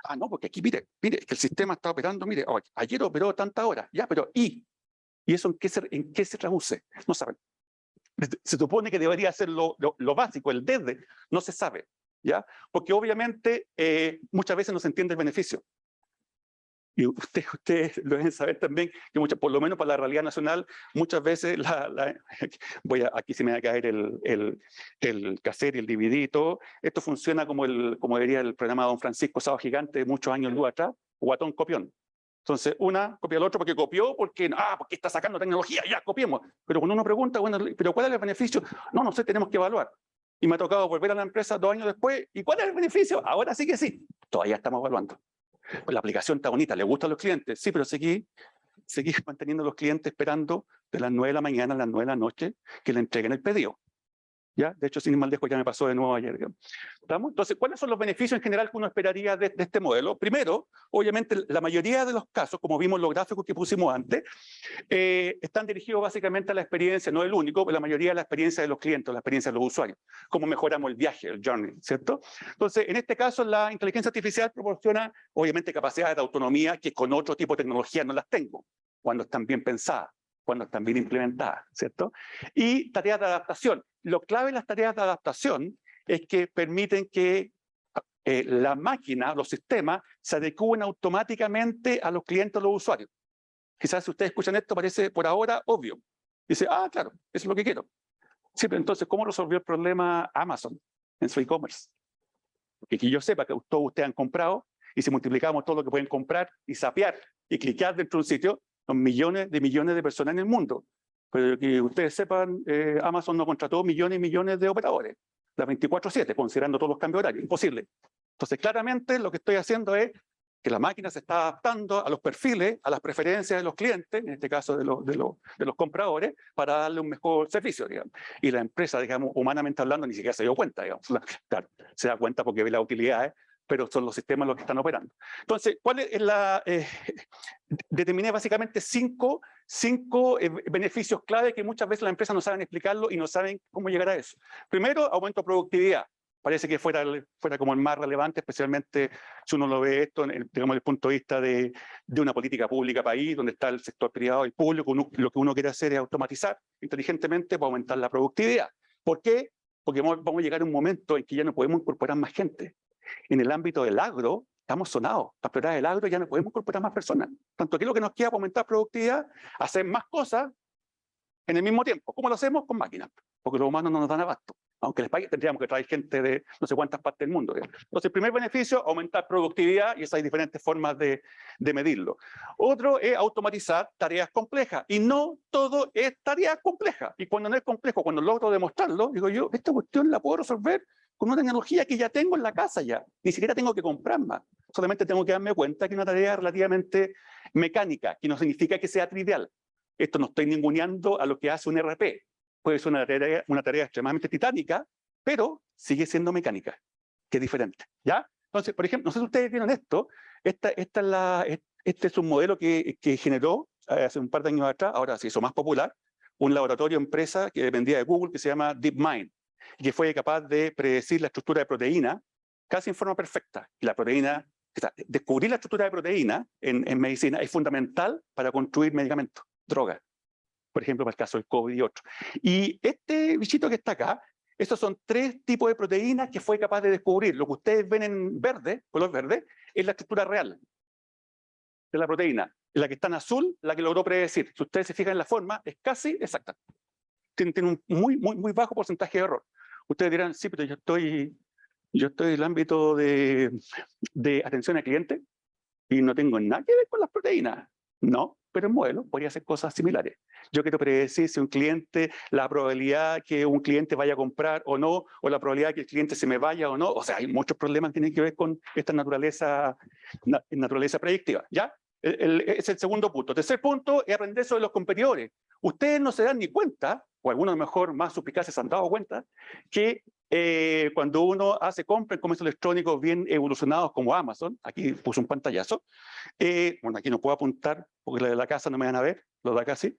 Ah, no, porque aquí, mire, es que el sistema está operando, mire, ayer operó tantas horas, ya, pero ¿y eso en qué se traduce? No saben. Se supone que debería ser lo básico, el desde, no se sabe, ¿ya? Porque obviamente muchas veces no se entiende el beneficio. Y ustedes lo deben saber también, que por lo menos para la realidad nacional, muchas veces, aquí se me va a caer el cassette y el DVD y todo, esto funciona como diría el programa de Don Francisco Sábado Gigante de muchos años luz atrás, guatón copión. Entonces, una copia al otro porque copió, porque está sacando tecnología, ya copiemos. Pero cuando uno pregunta, bueno, ¿pero cuál es el beneficio? No sé, tenemos que evaluar. Y me ha tocado volver a la empresa 2 años después, ¿y cuál es el beneficio? Ahora sí que sí, todavía estamos evaluando. Pues la aplicación está bonita, ¿le gustan los clientes? Sí, pero seguí manteniendo a los clientes esperando de las 9 de la mañana a las 9 de la noche que le entreguen el pedido. ¿Ya? De hecho, sin ir más lejos, ya me pasó de nuevo ayer. ¿Estamos? Entonces, ¿cuáles son los beneficios en general que uno esperaría de este modelo? Primero, obviamente, la mayoría de los casos, como vimos en los gráficos que pusimos antes, están dirigidos básicamente a la experiencia, no el único, pero la mayoría de la experiencia de los clientes, la experiencia de los usuarios. Cómo mejoramos el viaje, el journey, ¿cierto? Entonces, en este caso, la inteligencia artificial proporciona, obviamente, capacidades de autonomía que con otro tipo de tecnología no las tengo, cuando están bien pensadas, cuando están bien implementadas, ¿cierto? Y tareas de adaptación. Lo clave de las tareas de adaptación es que permiten que la máquina, los sistemas, se adecúen automáticamente a los clientes o los usuarios. Quizás si ustedes escuchan esto parece por ahora obvio. Dice, claro, eso es lo que quiero. Sí, pero entonces, ¿cómo resolvió el problema Amazon en su e-commerce? Que yo sepa que todos ustedes han comprado, y si multiplicamos todo lo que pueden comprar y sapear y clicar dentro de un sitio, son millones de personas en el mundo. Pero que ustedes sepan, Amazon no contrató millones y millones de operadores, las 24/7, considerando todos los cambios horarios. Imposible. Entonces, claramente lo que estoy haciendo es que la máquina se está adaptando a los perfiles, a las preferencias de los clientes, en este caso de los compradores, para darle un mejor servicio, digamos. Y la empresa, digamos, humanamente hablando, ni siquiera se dio cuenta, digamos. Claro, se da cuenta porque ve las utilidades, pero son los sistemas los que están operando. Entonces, ¿cuál es determiné básicamente cinco beneficios clave que muchas veces las empresas no saben explicarlo y no saben cómo llegar a eso. Primero, aumento de productividad. Parece que fuera como el más relevante, especialmente si uno lo ve esto, digamos, desde el punto de vista de una política pública país, donde está el sector privado y público. Lo que uno quiere hacer es automatizar inteligentemente para aumentar la productividad. ¿Por qué? Porque vamos a llegar a un momento en que ya no podemos incorporar más gente. En el ámbito del agro, estamos sonados. Para explorar el agro ya no podemos incorporar más personas. Tanto aquí lo que nos queda para aumentar productividad, hacer más cosas en el mismo tiempo. ¿Cómo lo hacemos? Con máquinas, porque los humanos no nos dan abasto. Aunque les pague, tendríamos que traer gente de no sé cuántas partes del mundo. Entonces, el primer beneficio, aumentar productividad, y esas hay diferentes formas de medirlo. Otro es automatizar tareas complejas, y no todo es tarea compleja. Y cuando no es complejo, cuando logro demostrarlo, digo yo, esta cuestión la puedo resolver con una tecnología que ya tengo en la casa ya. Ni siquiera tengo que comprar más. Solamente tengo que darme cuenta que es una tarea relativamente mecánica, que no significa que sea trivial. Esto no estoy ninguneando a lo que hace un ERP. Puede ser una tarea extremadamente titánica, pero sigue siendo mecánica, que es diferente. ¿Ya? Entonces, por ejemplo, no sé si ustedes vieron esto. Este es un modelo que generó hace un par de años atrás, ahora se hizo más popular, un laboratorio empresa que dependía de Google que se llama DeepMind, y que fue capaz de predecir la estructura de proteína casi en forma perfecta. Y la proteína, descubrir la estructura de proteína en medicina es fundamental para construir medicamentos, drogas, por ejemplo, para el caso del COVID y otros. Y este bichito que está acá, estos son 3 tipos de proteínas que fue capaz de descubrir. Lo que ustedes ven en verde, color verde, es la estructura real de la proteína. La que está en azul, la que logró predecir. Si ustedes se fijan en la forma, es casi exacta. Tiene un muy bajo porcentaje de error. Ustedes dirán, sí, pero yo estoy en el ámbito de atención al cliente. y no tengo nada que ver con las proteínas. No, pero el modelo podría hacer cosas similares. Yo quiero predecir si un cliente, la probabilidad que un cliente vaya a comprar o no, o la probabilidad que el cliente se me vaya o no. O sea, hay muchos problemas que tienen que ver con esta naturaleza predictiva. ¿Ya? Es el segundo punto. Tercer punto es aprender sobre los competidores. Ustedes no se dan ni cuenta, o algunos a lo mejor más suspicaces se han dado cuenta, que cuando uno hace compras en comercio electrónico bien evolucionados como Amazon, aquí puse un pantallazo, bueno, aquí no puedo apuntar porque los de la casa no me van a ver, los de acá sí,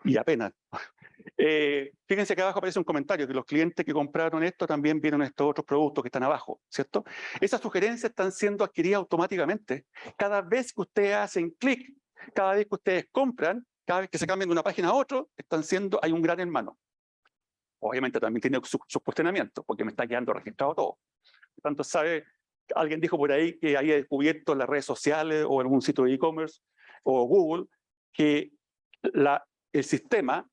y apenas. Fíjense que abajo aparece un comentario que los clientes que compraron esto también vieron estos otros productos que están abajo, ¿cierto? Esas sugerencias están siendo adquiridas automáticamente. Cada vez que ustedes hacen clic, cada vez que ustedes compran, cada vez que se cambian de una página a otra, hay un gran hermano. Obviamente también tiene su cuestionamiento, porque me está quedando registrado todo. Por tanto, alguien dijo por ahí que había descubierto en las redes sociales o en algún sitio de e-commerce o Google que el sistema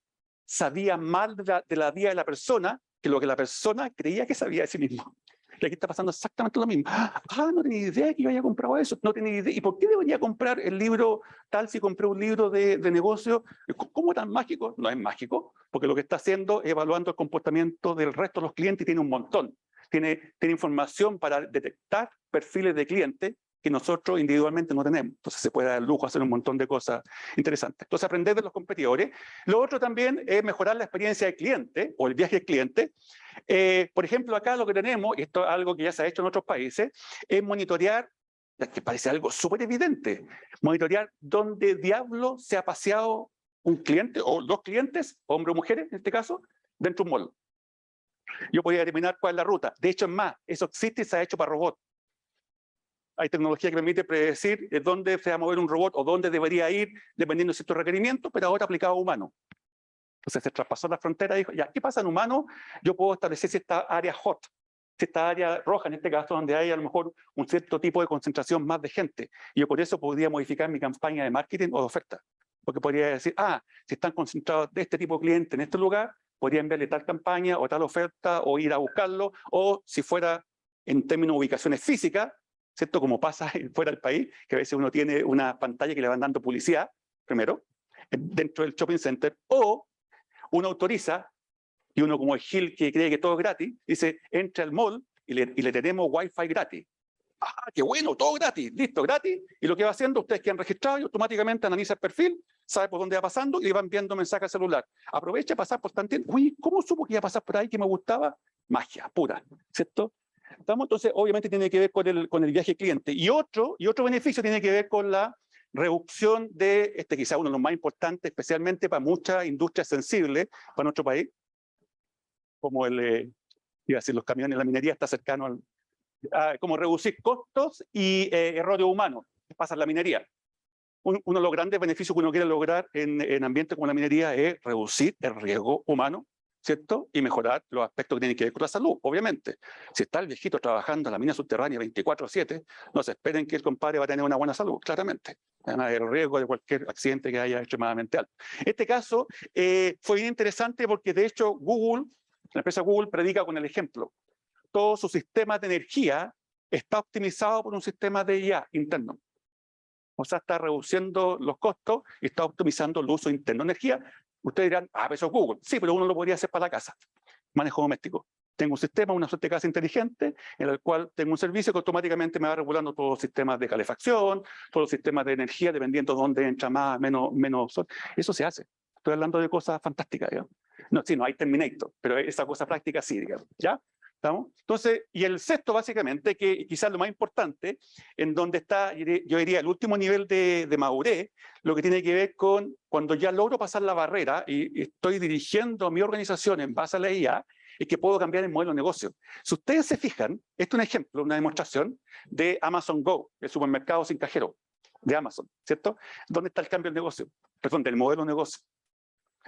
sabía más de la vida de la persona que lo que la persona creía que sabía de sí mismo. Y aquí está pasando exactamente lo mismo. No tenía idea que yo había comprado eso. No tenía idea. ¿Y por qué debería comprar el libro tal si compré un libro de negocio? ¿Cómo es tan mágico? No es mágico, porque lo que está haciendo es evaluando el comportamiento del resto de los clientes y tiene un montón. Tiene información para detectar perfiles de clientes que nosotros individualmente no tenemos. Entonces se puede dar el lujo de hacer un montón de cosas interesantes. Entonces aprender de los competidores. Lo otro también es mejorar la experiencia del cliente o el viaje del cliente. Por ejemplo, acá lo que tenemos, y esto es algo que ya se ha hecho en otros países, es monitorear, que parece algo súper evidente, monitorear dónde diablo se ha paseado un cliente o dos clientes, hombre o mujeres en este caso, dentro de un mall. Yo podría determinar cuál es la ruta. De hecho, es más, eso existe y se ha hecho para robots. Hay tecnología que permite predecir dónde se va a mover un robot o dónde debería ir, dependiendo de ciertos requerimientos, pero ahora aplicado a humanos. Entonces se traspasó la frontera y dijo, ya, ¿qué pasa en humano? Yo puedo establecer si esta área hot, si esta área roja, en este caso, donde hay a lo mejor un cierto tipo de concentración más de gente. Y yo por eso podría modificar mi campaña de marketing o de oferta. Porque podría decir, si están concentrados de este tipo de cliente en este lugar, podría enviarle tal campaña o tal oferta o ir a buscarlo. O si fuera en términos de ubicaciones físicas, ¿cierto? Como pasa fuera del país, que a veces uno tiene una pantalla que le van dando publicidad, primero, dentro del shopping center, o uno autoriza, y uno como el Gil que cree que todo es gratis, dice, entra al mall y le tenemos Wi-Fi gratis. ¡Qué bueno! Todo gratis, listo, gratis. Y lo que va haciendo, ustedes que han registrado y automáticamente analiza el perfil, sabe por dónde va pasando y le van enviando mensajes al celular. Aprovecha a pasar por tanto. Uy, ¿cómo supo que iba a pasar por ahí que me gustaba? Magia pura, ¿cierto? Entonces, obviamente tiene que ver con el viaje cliente. Y otro beneficio tiene que ver con la reducción de, quizá uno de los más importantes, especialmente para muchas industrias sensibles para nuestro país, como iba a decir, los camiones, la minería está cercano como reducir costos y errores humanos, que pasa en la minería. Uno de los grandes beneficios que uno quiere lograr en ambientes como la minería es reducir el riesgo humano, ¿cierto? Y mejorar los aspectos que tienen que ver con la salud, obviamente. Si está el viejito trabajando en la mina subterránea 24/7, no se esperen que el compadre va a tener una buena salud, claramente. Además, el riesgo de cualquier accidente que haya es extremadamente alto. Este caso fue bien interesante porque, de hecho, la empresa Google predica con el ejemplo. Todo su sistema de energía está optimizado por un sistema de IA interno. O sea, está reduciendo los costos y está optimizando el uso interno de energía. Ustedes dirán, pero eso es Google. Sí, pero uno lo podría hacer para la casa. Manejo doméstico. Tengo un sistema, una suerte de casa inteligente, en el cual tengo un servicio que automáticamente me va regulando todos los sistemas de calefacción, todos los sistemas de energía, dependiendo de dónde entra más, menos sol. Eso se hace. Estoy hablando de cosas fantásticas, digamos. No, sí, no hay Terminator, pero esa cosa práctica sí, digamos. ¿Ya? ¿Estamos? Entonces, y el sexto, básicamente, que quizás lo más importante, en donde está, yo diría, el último nivel de madurez, lo que tiene que ver con cuando ya logro pasar la barrera y estoy dirigiendo mi organización en base a la IA, es que puedo cambiar el modelo de negocio. Si ustedes se fijan, esto es un ejemplo, una demostración de Amazon Go, el supermercado sin cajero de Amazon, ¿cierto? ¿Dónde está el cambio de negocio? Perdón, del modelo de negocio.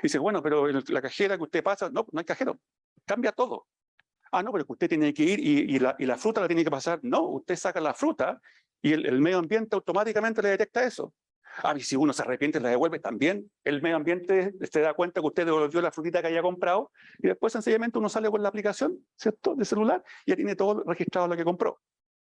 Dice, bueno, pero la cajera que usted pasa, no hay cajero, cambia todo. No, pero que usted tiene que ir y la fruta la tiene que pasar. No, usted saca la fruta y el medio ambiente automáticamente le detecta eso. Y si uno se arrepiente y la devuelve, también el medio ambiente se da cuenta que usted devolvió la frutita que haya comprado y después sencillamente uno sale con la aplicación, ¿cierto?, de celular y ya tiene todo registrado lo que compró.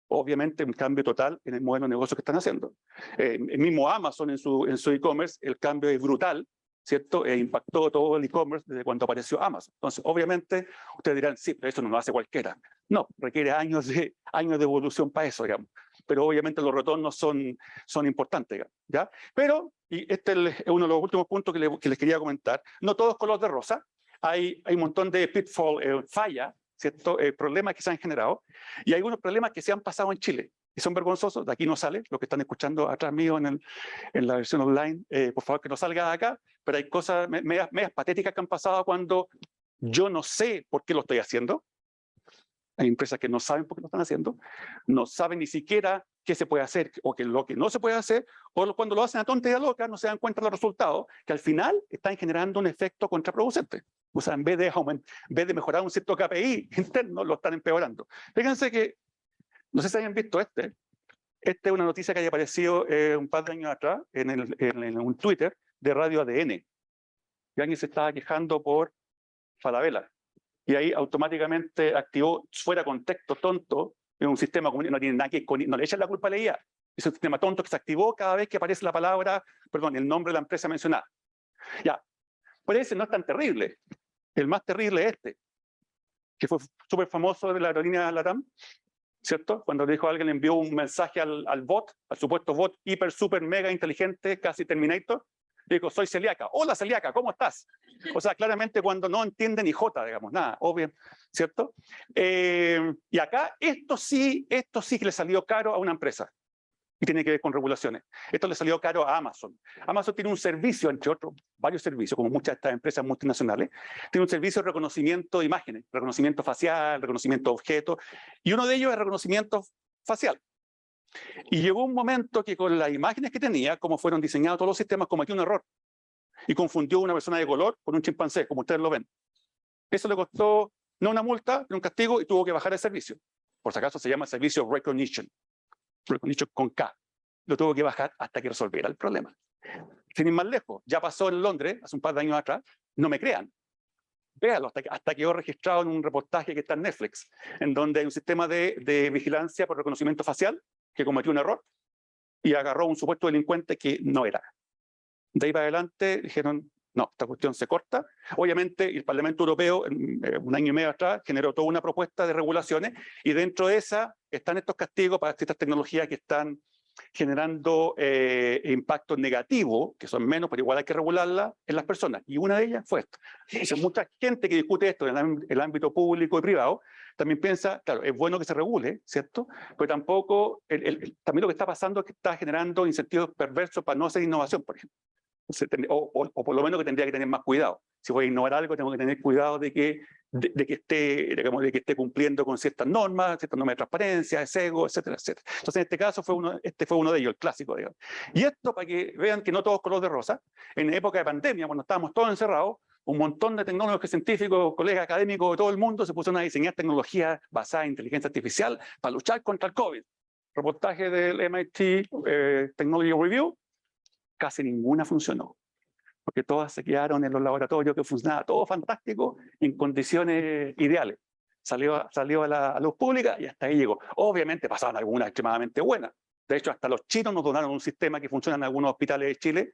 obviamente un cambio total en el modelo de negocio que están haciendo. El mismo Amazon en su e-commerce, el cambio es brutal, ¿cierto? Impactó todo el e-commerce desde cuando apareció Amazon. Entonces, obviamente, ustedes dirán, sí, pero eso no lo hace cualquiera. No, requiere años de evolución para eso, digamos. Pero obviamente los retornos son importantes, digamos, ¿ya? Pero, y este es uno de los últimos puntos que les quería comentar, no todo es color de rosa. Hay un montón de pitfall, falla, ¿cierto? Problemas que se han generado, y hay algunos problemas que se han pasado en Chile, y son vergonzosos. De aquí no sale, lo que están escuchando atrás mío en la versión online, por favor que no salga de acá, pero hay cosas medias patéticas que han pasado cuando yo no sé por qué lo estoy haciendo. Hay empresas que no saben por qué lo están haciendo, no saben ni siquiera qué se puede hacer o lo que no se puede hacer, o cuando lo hacen a tonta y a loca no se dan cuenta de los resultados, que al final están generando un efecto contraproducente. O sea, en vez de mejorar un cierto KPI interno, lo están empeorando. Fíjense que, no sé si hayan visto esta es una noticia que haya aparecido un par de años atrás en un Twitter de Radio ADN. Y alguien se estaba quejando por Falabella. Y ahí automáticamente activó, fuera contexto tonto, en un sistema comunitario, no tiene nada que no le echan la culpa a la IA. Es un sistema tonto que se activó cada vez que aparece la palabra, perdón, el nombre de la empresa mencionada. Ya, pero ese no es tan terrible. El más terrible es que fue súper famoso de la aerolínea LATAM, ¿cierto? Cuando dijo alguien, le envió un mensaje al bot, al supuesto bot hiper, super, mega inteligente, casi Terminator, dijo, soy celíaca. Hola celíaca, ¿cómo estás? O sea, claramente cuando no entiende ni jota, digamos, nada, obvio, ¿cierto? Y acá esto sí que le salió caro a una empresa. Y tiene que ver con regulaciones. Esto le salió caro a Amazon. Amazon tiene un servicio, entre otros, varios servicios, como muchas de estas empresas multinacionales, tiene un servicio de reconocimiento de imágenes, reconocimiento facial, reconocimiento de objetos, y uno de ellos es reconocimiento facial. Y llegó un momento que con las imágenes que tenía, como fueron diseñados todos los sistemas, cometió un error y confundió a una persona de color con un chimpancé, como ustedes lo ven. Eso le costó no una multa, sino un castigo, y tuvo que bajar el servicio. Por si acaso se llama servicio Recognition con K. Lo tuvo que bajar hasta que resolviera el problema. Sin ir más lejos, ya pasó en Londres, hace un par de años atrás, no me crean. Véalo, hasta quedó registrado en un reportaje que está en Netflix, en donde hay un sistema de vigilancia por reconocimiento facial que cometió un error y agarró a un supuesto delincuente que no era. De ahí para adelante dijeron, no, esta cuestión se corta. Obviamente el Parlamento Europeo, un año y medio atrás, generó toda una propuesta de regulaciones, y dentro de esa están estos castigos para estas tecnologías que están generando impactos negativos, que son menos, pero igual hay que regularla en las personas. Y una de ellas fue esto. Entonces, mucha gente que discute esto en el ámbito público y privado también piensa, claro, es bueno que se regule, ¿cierto? Pero tampoco, también lo que está pasando es que está generando incentivos perversos para no hacer innovación, por ejemplo. O por lo menos que tendría que tener más cuidado. Si voy a innovar algo, tengo que tener cuidado de que esté cumpliendo con ciertas normas de transparencia, de sesgo, etcétera, etcétera. Entonces, en este caso, este fue uno de ellos, el clásico, digamos. Y esto, para que vean que no todo es color de rosa, en época de pandemia, cuando estábamos todos encerrados, un montón de tecnólogos, científicos, colegas académicos de todo el mundo se pusieron a diseñar tecnologías basadas en inteligencia artificial para luchar contra el COVID. Reportaje del MIT Technology Review, casi ninguna funcionó, porque todas se quedaron en los laboratorios, que funcionaba todo fantástico en condiciones ideales. Salió a la luz pública y hasta ahí llegó. Obviamente pasaban algunas extremadamente buenas. De hecho, hasta los chinos nos donaron un sistema que funciona en algunos hospitales de Chile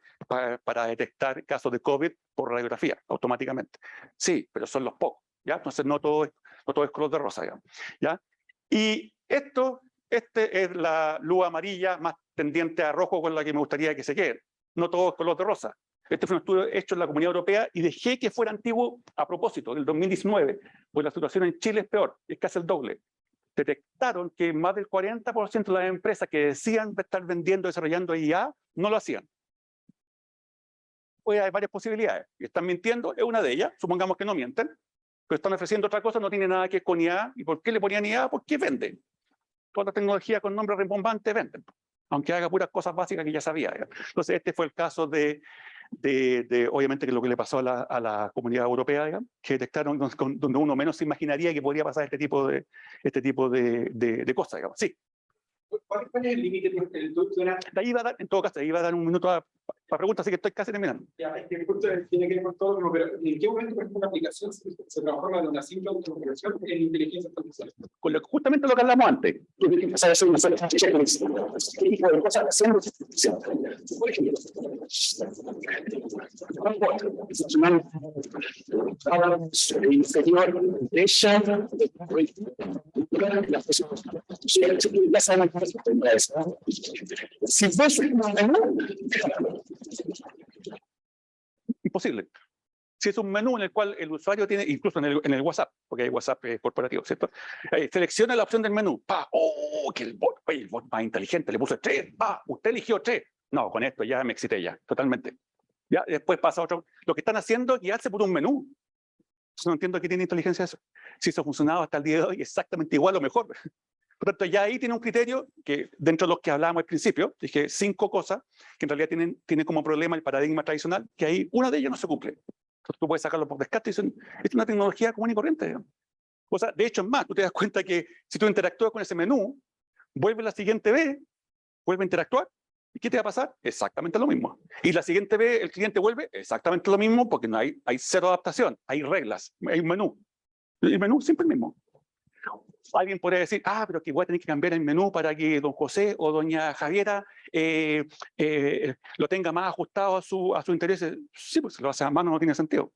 para detectar casos de COVID por radiografía, automáticamente. Sí, pero son los pocos, ¿ya? Entonces no todo es color de rosa, digamos, ¿ya? Y este es la luz amarilla más tendiente a rojo con la que me gustaría que se quede. No todo es color de rosa. Este fue un estudio hecho en la Comunidad Europea y dejé que fuera antiguo a propósito, del 2019, pues la situación en Chile es peor, es casi el doble. Detectaron que más del 40% de las empresas que decían estar vendiendo, desarrollando IA, no lo hacían. Pues hay varias posibilidades. Y están mintiendo, es una de ellas, supongamos que no mienten, pero están ofreciendo otra cosa, no tiene nada que ver con IA. ¿Y por qué le ponían IA? Porque venden. Toda la tecnología con nombre rimbombante venden, aunque haga puras cosas básicas que ya sabía. Entonces, este fue el caso obviamente, que lo que le pasó a la Comunidad Europea, digamos, que detectaron donde uno menos se imaginaría que podría pasar este tipo de cosas, digamos. Sí. ¿Cuál es el límite? De ahí va a dar, en todo caso, ahí va a dar un minuto para preguntas, así que estoy casi terminando. Ya, es que el punto tiene que ver con todo, pero ¿en qué momento, por ejemplo, una aplicación se transforma de una simple automatización en inteligencia artificial? Justamente lo que hablamos antes. Por ejemplo, inferior, derecha, ya saben cómo se toma eso. Si vos Imposible. Si es un menú en el cual el usuario tiene, incluso en el WhatsApp, porque hay WhatsApp corporativo, ¿cierto? Selecciona la opción del menú. ¡Pa! ¡Oh! Que el bot más inteligente le puso 3. ¡Pa! Usted eligió 3. No, con esto ya me excité ya, totalmente. Ya, después pasa otro. Lo que están haciendo es guiarse por un menú. No entiendo qué tiene inteligencia eso. Si eso ha funcionado hasta el día de hoy exactamente igual o mejor. Por tanto, ya ahí tiene un criterio que, dentro de los que hablábamos al principio, dije 5 cosas que en realidad tienen como problema el paradigma tradicional, que ahí una de ellas no se cumple. Entonces tú puedes sacarlo por descarte y dicen, es una tecnología común y corriente. Digamos. O sea, de hecho, es más, tú te das cuenta que si tú interactúas con ese menú, vuelve la siguiente vez, vuelve a interactuar, ¿y qué te va a pasar? Exactamente lo mismo. Y la siguiente vez el cliente vuelve, exactamente lo mismo, porque no hay 0 adaptación, hay reglas, hay un menú. El menú siempre el mismo. Alguien podría decir, pero que voy a tener que cambiar el menú para que don José o doña Javiera lo tenga más ajustado a sus intereses. Sí, pues si lo hace a mano no tiene sentido.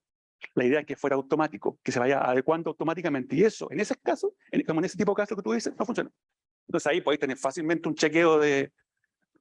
La idea es que fuera automático, que se vaya adecuando automáticamente. Y eso, en ese caso, como en ese tipo de casos que tú dices, no funciona. Entonces ahí podéis tener fácilmente un chequeo de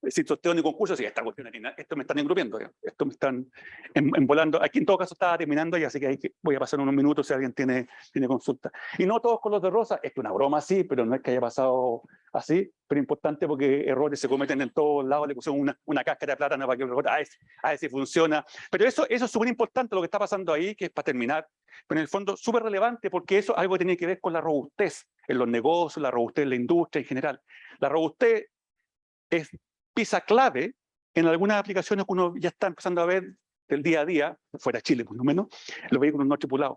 si sorteo ni concurso, si esta cuestión aquí, esto me están engrupiendo, esto me están envolando. Aquí en todo caso estaba terminando ya, así que ahí voy a pasar unos minutos si alguien tiene consulta. Y no todos con los de rosa, esto es una broma así, pero no es que haya pasado así, pero importante porque errores se cometen en todos lados, le pusieron una cáscara de plátano para que a ver si funciona. Pero eso es súper importante lo que está pasando ahí, que es para terminar, pero en el fondo súper relevante porque eso algo que tiene que ver con la robustez en los negocios, la robustez en la industria en general. La robustez es pieza clave en algunas aplicaciones que uno ya está empezando a ver del día a día, fuera de Chile por lo menos, los vehículos no tripulados.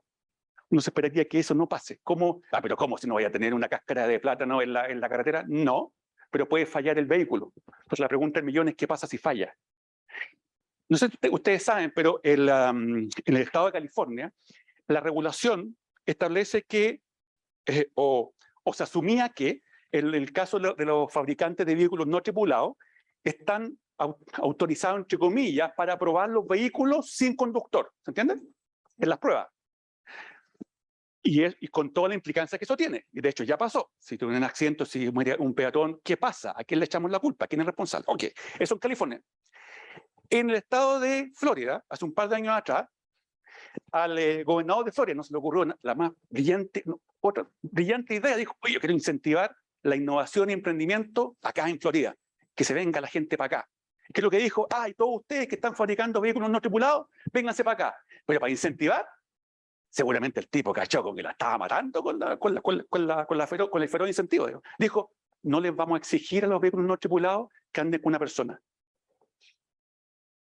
Uno se esperaría que eso no pase. ¿Cómo? Pero ¿cómo si no vaya a tener una cáscara de plátano en la carretera? No, pero puede fallar el vehículo. Entonces la pregunta del millón es ¿qué pasa si falla? No sé si ustedes saben, pero en el estado de California, la regulación establece que, o se asumía que, en el caso de los fabricantes de vehículos no tripulados, están autorizados, entre comillas, para probar los vehículos sin conductor. ¿Se entiende? En las pruebas. Y con toda la implicancia que eso tiene. Y de hecho ya pasó. Si tuvo un accidente, si muere un peatón, ¿qué pasa? ¿A quién le echamos la culpa? ¿Quién es responsable? Ok, eso en California. En el estado de Florida, hace un par de años atrás, al gobernador de Florida no se le ocurrió la más brillante, otra brillante idea. Dijo, oye, yo quiero incentivar la innovación y emprendimiento acá en Florida. Que se venga la gente para acá. ¿Qué es lo que dijo? Y todos ustedes que están fabricando vehículos no tripulados, vénganse para acá. Pero para incentivar, seguramente el tipo cachó con que la estaba matando con el feroz incentivo. Dijo, no les vamos a exigir a los vehículos no tripulados que anden con una persona.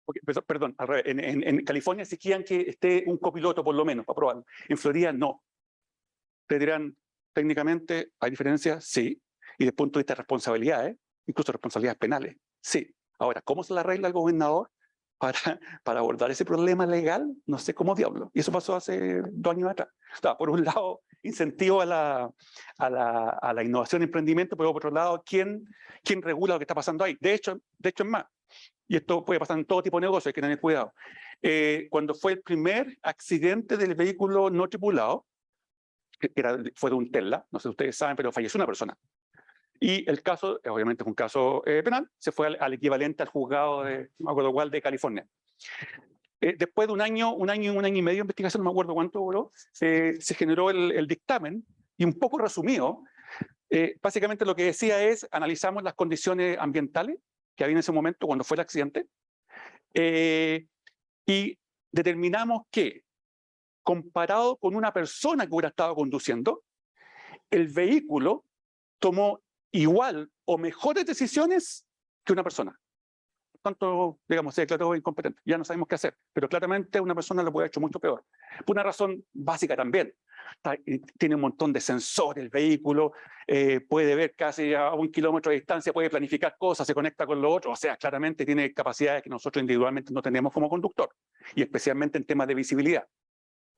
Porque, perdón, al revés, en California exigían que esté un copiloto por lo menos para probarlo. En Florida no. Te dirán, técnicamente, ¿hay diferencias? Sí. Y desde el punto de vista de responsabilidades, incluso responsabilidades penales, sí. Ahora, ¿cómo se la arregla el gobernador para abordar ese problema legal? No sé cómo diablo. Y eso pasó hace 2 años atrás. O sea, por un lado, incentivo a la innovación y emprendimiento, pero por otro lado, ¿quién regula lo que está pasando ahí? De hecho es más. Y esto puede pasar en todo tipo de negocios, hay que tener cuidado. Cuando fue el primer accidente del vehículo no tripulado, fue de un Tesla, no sé si ustedes saben, pero falleció una persona. Y el caso, obviamente es un caso penal, se fue al equivalente al juzgado de California. Después de un año y medio de investigación, no me acuerdo cuánto duró, se generó el dictamen, y un poco resumido, básicamente lo que decía es, analizamos las condiciones ambientales que había en ese momento cuando fue el accidente, y determinamos que, comparado con una persona que hubiera estado conduciendo, el vehículo tomó igual o mejores decisiones que una persona. Tanto, digamos, se declaró incompetente. Ya no sabemos qué hacer, pero claramente una persona lo puede haber hecho mucho peor. Por una razón básica también, tiene un montón de sensores el vehículo, puede ver casi a 1 kilómetro de distancia, puede planificar cosas, se conecta con lo otro, o sea, claramente tiene capacidades que nosotros individualmente no tenemos como conductor, y especialmente en temas de visibilidad.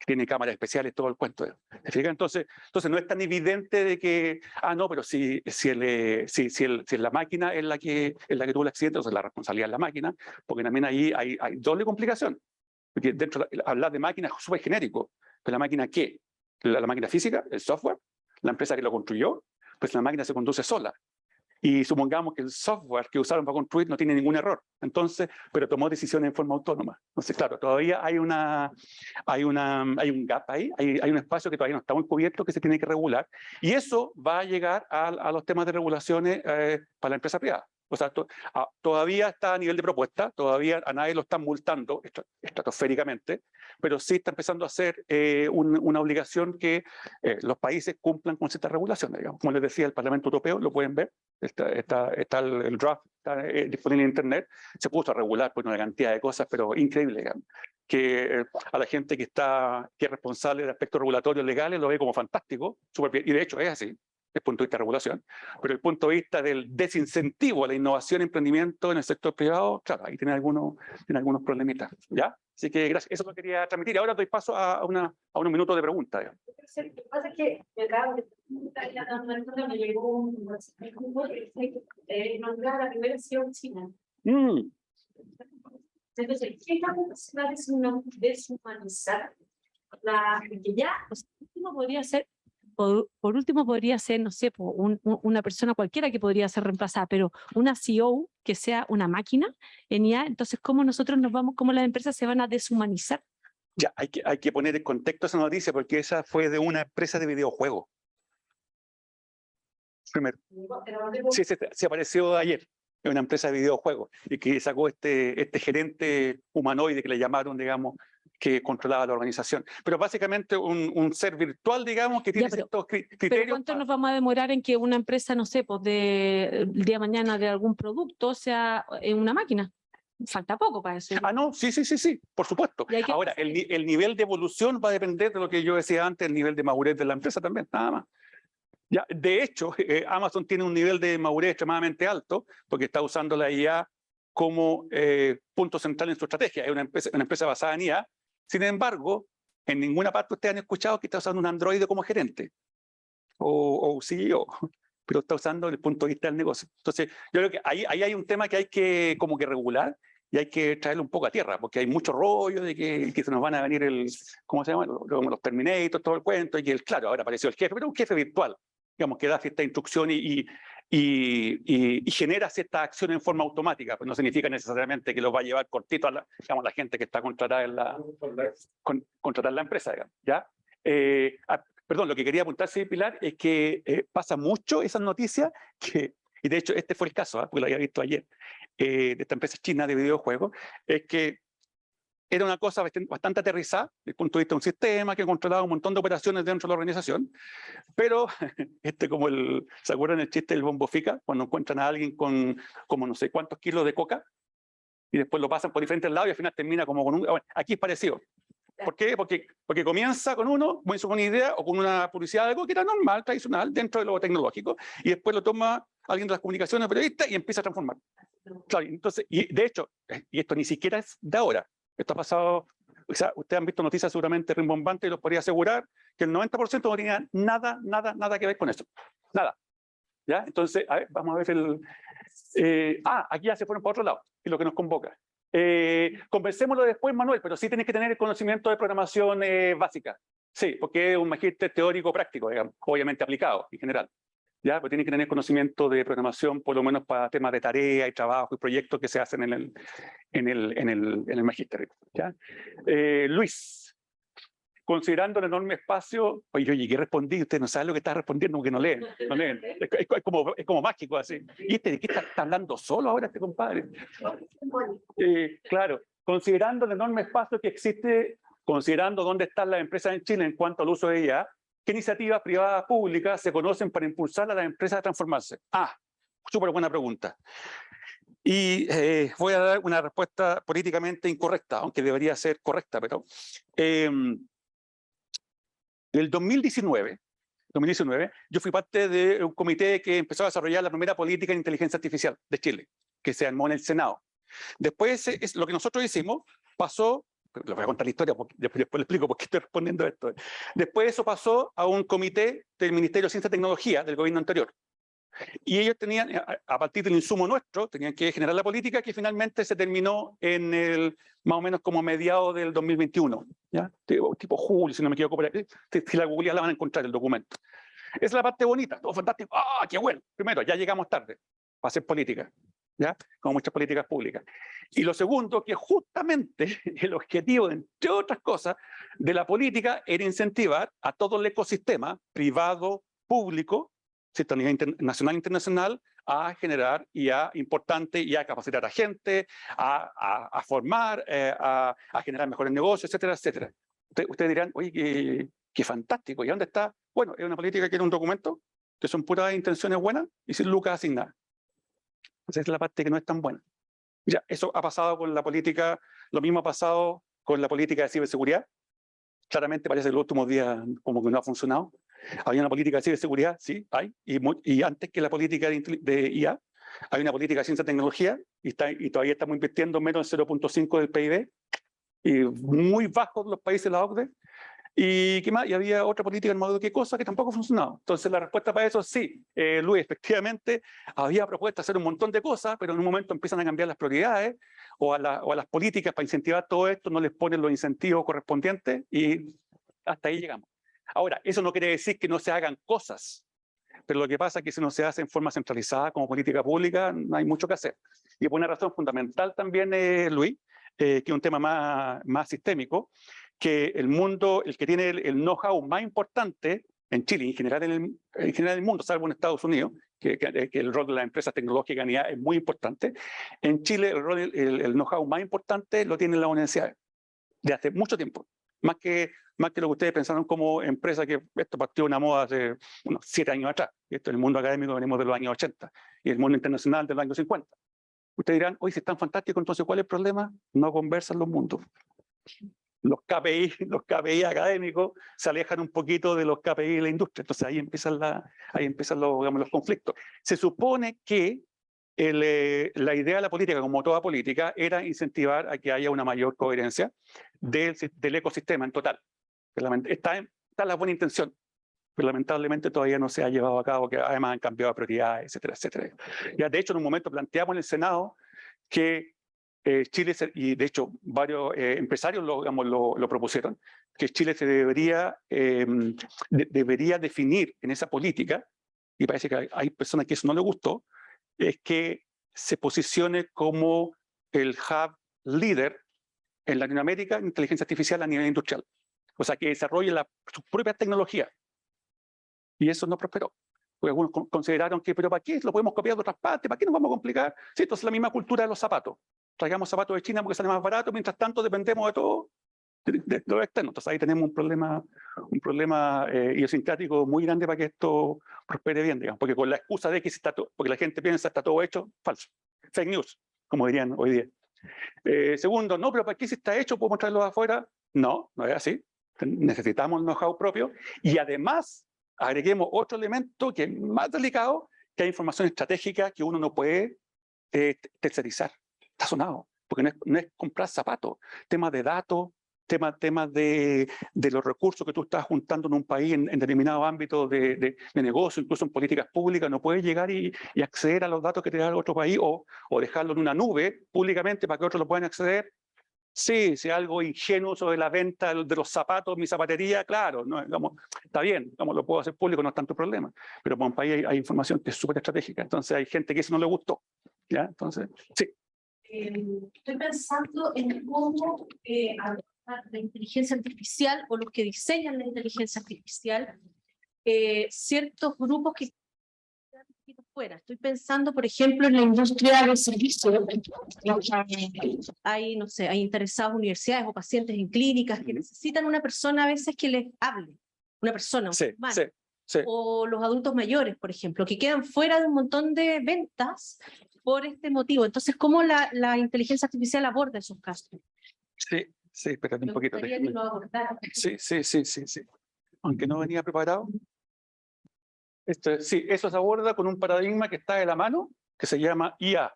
Tiene cámaras especiales, todo el cuento. ¿Te fijas? Entonces no es tan evidente de que, no, pero si la máquina es la que tuvo el accidente, entonces la responsabilidad es la máquina, porque también ahí hay doble complicación. Porque hablar de máquina es súper genérico. ¿Pero la máquina qué? ¿La máquina física? ¿El software? ¿La empresa que lo construyó? Pues la máquina se conduce sola. Y supongamos que el software que usaron para construir no tiene ningún error. Entonces, pero tomó decisiones en forma autónoma. Entonces, claro, todavía hay un gap ahí, hay un espacio que todavía no está muy cubierto que se tiene que regular. Y eso va a llegar a los temas de regulaciones para la empresa privada. O sea, todavía está a nivel de propuesta, todavía a nadie lo están multando estratosféricamente, pero sí está empezando a ser una obligación que los países cumplan con ciertas regulaciones. Digamos. Como les decía, el Parlamento Europeo, lo pueden ver, está el draft está, disponible en Internet, se puso a regular por una cantidad de cosas, pero increíble, digamos, que a la gente que es responsable de aspectos regulatorios legales lo ve como fantástico, súper bien, y de hecho es así, desde el punto de vista de regulación, pero desde el punto de vista del desincentivo a la innovación y emprendimiento en el sector privado, claro, ahí tiene algunos problemitas, ¿ya? Así que gracias, eso lo quería transmitir. Ahora doy paso a unos minutos de preguntas. Lo que pasa es que me llegó un nombrar la primera versión china. Entonces, ¿qué estamos haciendo deshumanizar? Que ya, último podría ser, por último podría ser, no sé, una persona cualquiera que podría ser reemplazada, pero una CEO que sea una máquina en IA, entonces, ¿cómo nosotros cómo las empresas se van a deshumanizar? Ya, hay que poner en contexto esa noticia porque esa fue de una empresa de videojuegos. Primero. Sí, se apareció ayer en una empresa de videojuegos y que sacó este gerente humanoide que le llamaron, digamos, que controlaba la organización. Pero básicamente un ser virtual, digamos, que tiene ciertos criterios. ¿Pero cuánto nos vamos a demorar en que una empresa, no sé, pues el día de mañana de algún producto sea una máquina? Falta poco para eso. No, sí, por supuesto. Ahora, el nivel de evolución va a depender de lo que yo decía antes, el nivel de madurez de la empresa también, nada más. Ya, de hecho, Amazon tiene un nivel de madurez extremadamente alto porque está usando la IA como punto central en su estrategia. Es una empresa basada en IA. Sin embargo, en ninguna parte ustedes han escuchado que está usando un Android como gerente o CEO, pero está usando desde el punto de vista del negocio. Entonces, yo creo que ahí hay un tema que hay que como que regular y hay que traerlo un poco a tierra, porque hay mucho rollo de que se nos van a venir ¿cómo se llama? Los Terminators, todo el cuento, y claro, ahora apareció el jefe, pero un jefe virtual, digamos, que da cierta instrucción y genera cierta acción en forma automática, pues no significa necesariamente que lo va a llevar cortito a la gente que está contratada en la empresa, digamos, ¿ya? Perdón, lo que quería apuntar, sí, Pilar, es que pasa mucho esas noticias, y de hecho este fue el caso, porque lo había visto ayer, de esta empresa china de videojuegos, es que era una cosa bastante aterrizada desde el punto de vista de un sistema que controlaba un montón de operaciones dentro de la organización, pero como ¿se acuerdan el chiste del Bombo Fica? Cuando encuentran a alguien con como no sé cuántos kilos de coca y después lo pasan por diferentes lados y al final termina como con bueno, aquí es parecido. ¿Por qué? Porque comienza con comienza con una idea o con una publicidad de algo que era normal, tradicional, dentro de lo tecnológico, y después lo toma alguien de las comunicaciones, periodista, y empieza a transformar. Claro, entonces, y de hecho, y esto ni siquiera es de ahora, esto ha pasado, o sea, ustedes han visto noticias seguramente rimbombantes y los podría asegurar que el 90% no tenía nada que ver con eso. Nada. ¿Ya? Entonces, a ver, vamos a ver aquí ya se fueron para otro lado, y lo que nos convoca. Conversémoslo después, Manuel, pero sí tienes que tener el conocimiento de programación básica. Sí, porque es un magíster teórico práctico, digamos, obviamente aplicado en general. ¿Ya? Pero tienes que tener conocimiento de programación, por lo menos para temas de tarea y trabajo y proyectos que se hacen en el magíster. ¿Ya? Luis, considerando el enorme espacio, oye, yo llegué, respondí, usted no sabe lo que está respondiendo porque no leen. No leen. Es como mágico así. ¿Y de qué está hablando solo ahora este compadre? Claro, considerando el enorme espacio que existe, considerando dónde están las empresas en Chile en cuanto al uso de IA, ¿qué iniciativas privadas públicas se conocen para impulsar a las empresas a transformarse? Súper buena pregunta. Y voy a dar una respuesta políticamente incorrecta, aunque debería ser correcta, pero En el 2019, yo fui parte de un comité que empezó a desarrollar la primera política de inteligencia artificial de Chile, que se armó en el Senado. Después, lo que nosotros hicimos pasó, les voy a contar la historia, porque después le explico por qué estoy respondiendo a esto. Después eso pasó a un comité del Ministerio de Ciencia y Tecnología del gobierno anterior. Y ellos tenían, a partir del insumo nuestro, tenían que generar la política que finalmente se terminó en el, más o menos como mediados del 2021, ¿ya? Tipo julio, si no me equivoco, por ahí. Si la googlean la van a encontrar el documento. Esa es la parte bonita, todo fantástico. ¡Ah, qué bueno! Primero, ya llegamos tarde para hacer política, ¿ya? Como muchas políticas públicas. Y lo segundo, que justamente el objetivo, entre otras cosas, de la política era incentivar a todo el ecosistema privado, público, a nivel nacional e internacional, a generar y a capacitar a gente, a formar, a generar mejores negocios, etcétera, etcétera. Ustedes dirán, oye, qué fantástico, ¿y dónde está? Bueno, es una política que era un documento, que son puras intenciones buenas y sin lucas asignadas. Esa es la parte que no es tan buena. Ya, eso ha pasado con la política, lo mismo ha pasado con la política de ciberseguridad. Claramente parece que los últimos días como que no ha funcionado. Había una política de ciberseguridad, sí, hay, y antes que la política de IA, hay una política de ciencia y tecnología, y todavía estamos invirtiendo menos del 0.5 del PIB, y muy bajos los países de la OCDE, y ¿qué más? Y había otra política, no me acuerdo qué cosa, que tampoco ha funcionado. Entonces la respuesta para eso, sí, Luis, efectivamente, había propuestas de hacer un montón de cosas, pero en un momento empiezan a cambiar las prioridades, o a las políticas para incentivar todo esto, no les ponen los incentivos correspondientes, y hasta ahí llegamos. Ahora, eso no quiere decir que no se hagan cosas, pero lo que pasa es que si no se hace en forma centralizada como política pública, no hay mucho que hacer. Y por una razón fundamental también, Luis, que es un tema más sistémico, que el mundo, el que tiene el know-how más importante en Chile, en general en el mundo, salvo en Estados Unidos, que el rol de las empresas tecnológicas en IA es muy importante, en Chile el know-how más importante lo tienen las universidades, de hace mucho tiempo. Más que lo que ustedes pensaron como empresa, que esto partió una moda hace unos 7 años atrás. Esto en el mundo académico venimos de los años 80 y el mundo internacional de los años 50. Ustedes dirán, oye, si es tan fantástico, entonces ¿cuál es el problema? No conversan los mundos. Los KPI académicos se alejan un poquito de los KPI de la industria. Entonces ahí empiezan los conflictos. Se supone que la idea de la política, como toda política, era incentivar a que haya una mayor coherencia del ecosistema en total. Está la buena intención, pero lamentablemente todavía no se ha llevado a cabo, que además han cambiado prioridades, etcétera, etcétera. Ya, de hecho, en un momento planteamos en el Senado que Chile, y de hecho varios empresarios lo propusieron, que Chile se debería definir en esa política, y parece que hay personas que eso no les gustó, es que se posicione como el hub líder en Latinoamérica en inteligencia artificial a nivel industrial. O sea, que desarrolle su propia tecnología. Y eso no prosperó. Porque algunos consideraron que, pero ¿para qué? Lo podemos copiar de otras partes, ¿para qué nos vamos a complicar? Sí, entonces la misma cultura de los zapatos. Traigamos zapatos de China porque sale más barato, mientras tanto dependemos de todo de lo externo. Entonces ahí tenemos un problema idiosincrático muy grande para que esto prospere bien, digamos, porque con la excusa de que porque la gente piensa está todo hecho, falso. Fake news, como dirían hoy día. Segundo, no, pero ¿para qué si está hecho? ¿Podemos traerlo de afuera? No, no es así. Necesitamos know-how propio y además agreguemos otro elemento que es más delicado, que hay información estratégica que uno no puede tercerizar. Está sonado, porque no es comprar zapatos, temas de datos, temas de los recursos que tú estás juntando en un país en determinados ámbitos de negocio, incluso en políticas públicas, no puedes llegar y acceder a los datos que te da el otro país o dejarlo en una nube públicamente para que otros lo puedan acceder. Sí, si algo ingenuo sobre la venta de los zapatos, mi zapatería, claro, no, digamos, está bien, lo puedo hacer público, no es tanto problema, pero para un país hay información que es súper estratégica, entonces hay gente que eso no le gustó, ¿ya? Entonces, sí. Estoy pensando en cómo la inteligencia artificial o los que diseñan la inteligencia artificial, ciertos grupos que están un poquito fuera. Estoy pensando, por ejemplo, en la industria del servicio. Hay, no sé, hay interesados universidades o pacientes en clínicas que necesitan una persona a veces que les hable, una persona, sí, humana. Sí. Sí. O los adultos mayores, por ejemplo, que quedan fuera de un montón de ventas por este motivo. Entonces, ¿cómo la inteligencia artificial aborda esos casos? Sí, espérate un poquito. Me gustaría que lo abordara. Sí. aunque no venía preparado. Sí, eso se aborda con un paradigma que está de la mano, que se llama IA.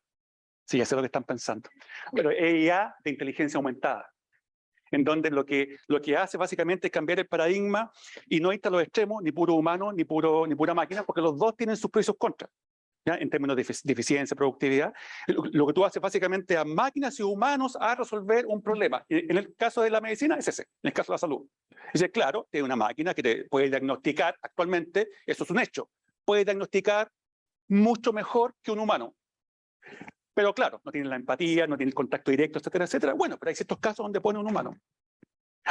Sí, ya sé lo que están pensando. Pero es IA de inteligencia aumentada, en donde lo que hace básicamente es cambiar el paradigma y no irte a los extremos, ni puro humano, ni pura máquina, porque los dos tienen sus pros y sus contras, ¿ya? En términos de eficiencia, productividad. Lo que tú haces básicamente a máquinas y humanos a resolver un problema. En el caso de la medicina es ese, en el caso de la salud. Dice, claro, tiene una máquina que te puede diagnosticar actualmente, eso es un hecho, puede diagnosticar mucho mejor que un humano. Pero claro, no tiene la empatía, no tiene el contacto directo, etcétera, etcétera. Bueno, pero hay ciertos casos donde pone un humano.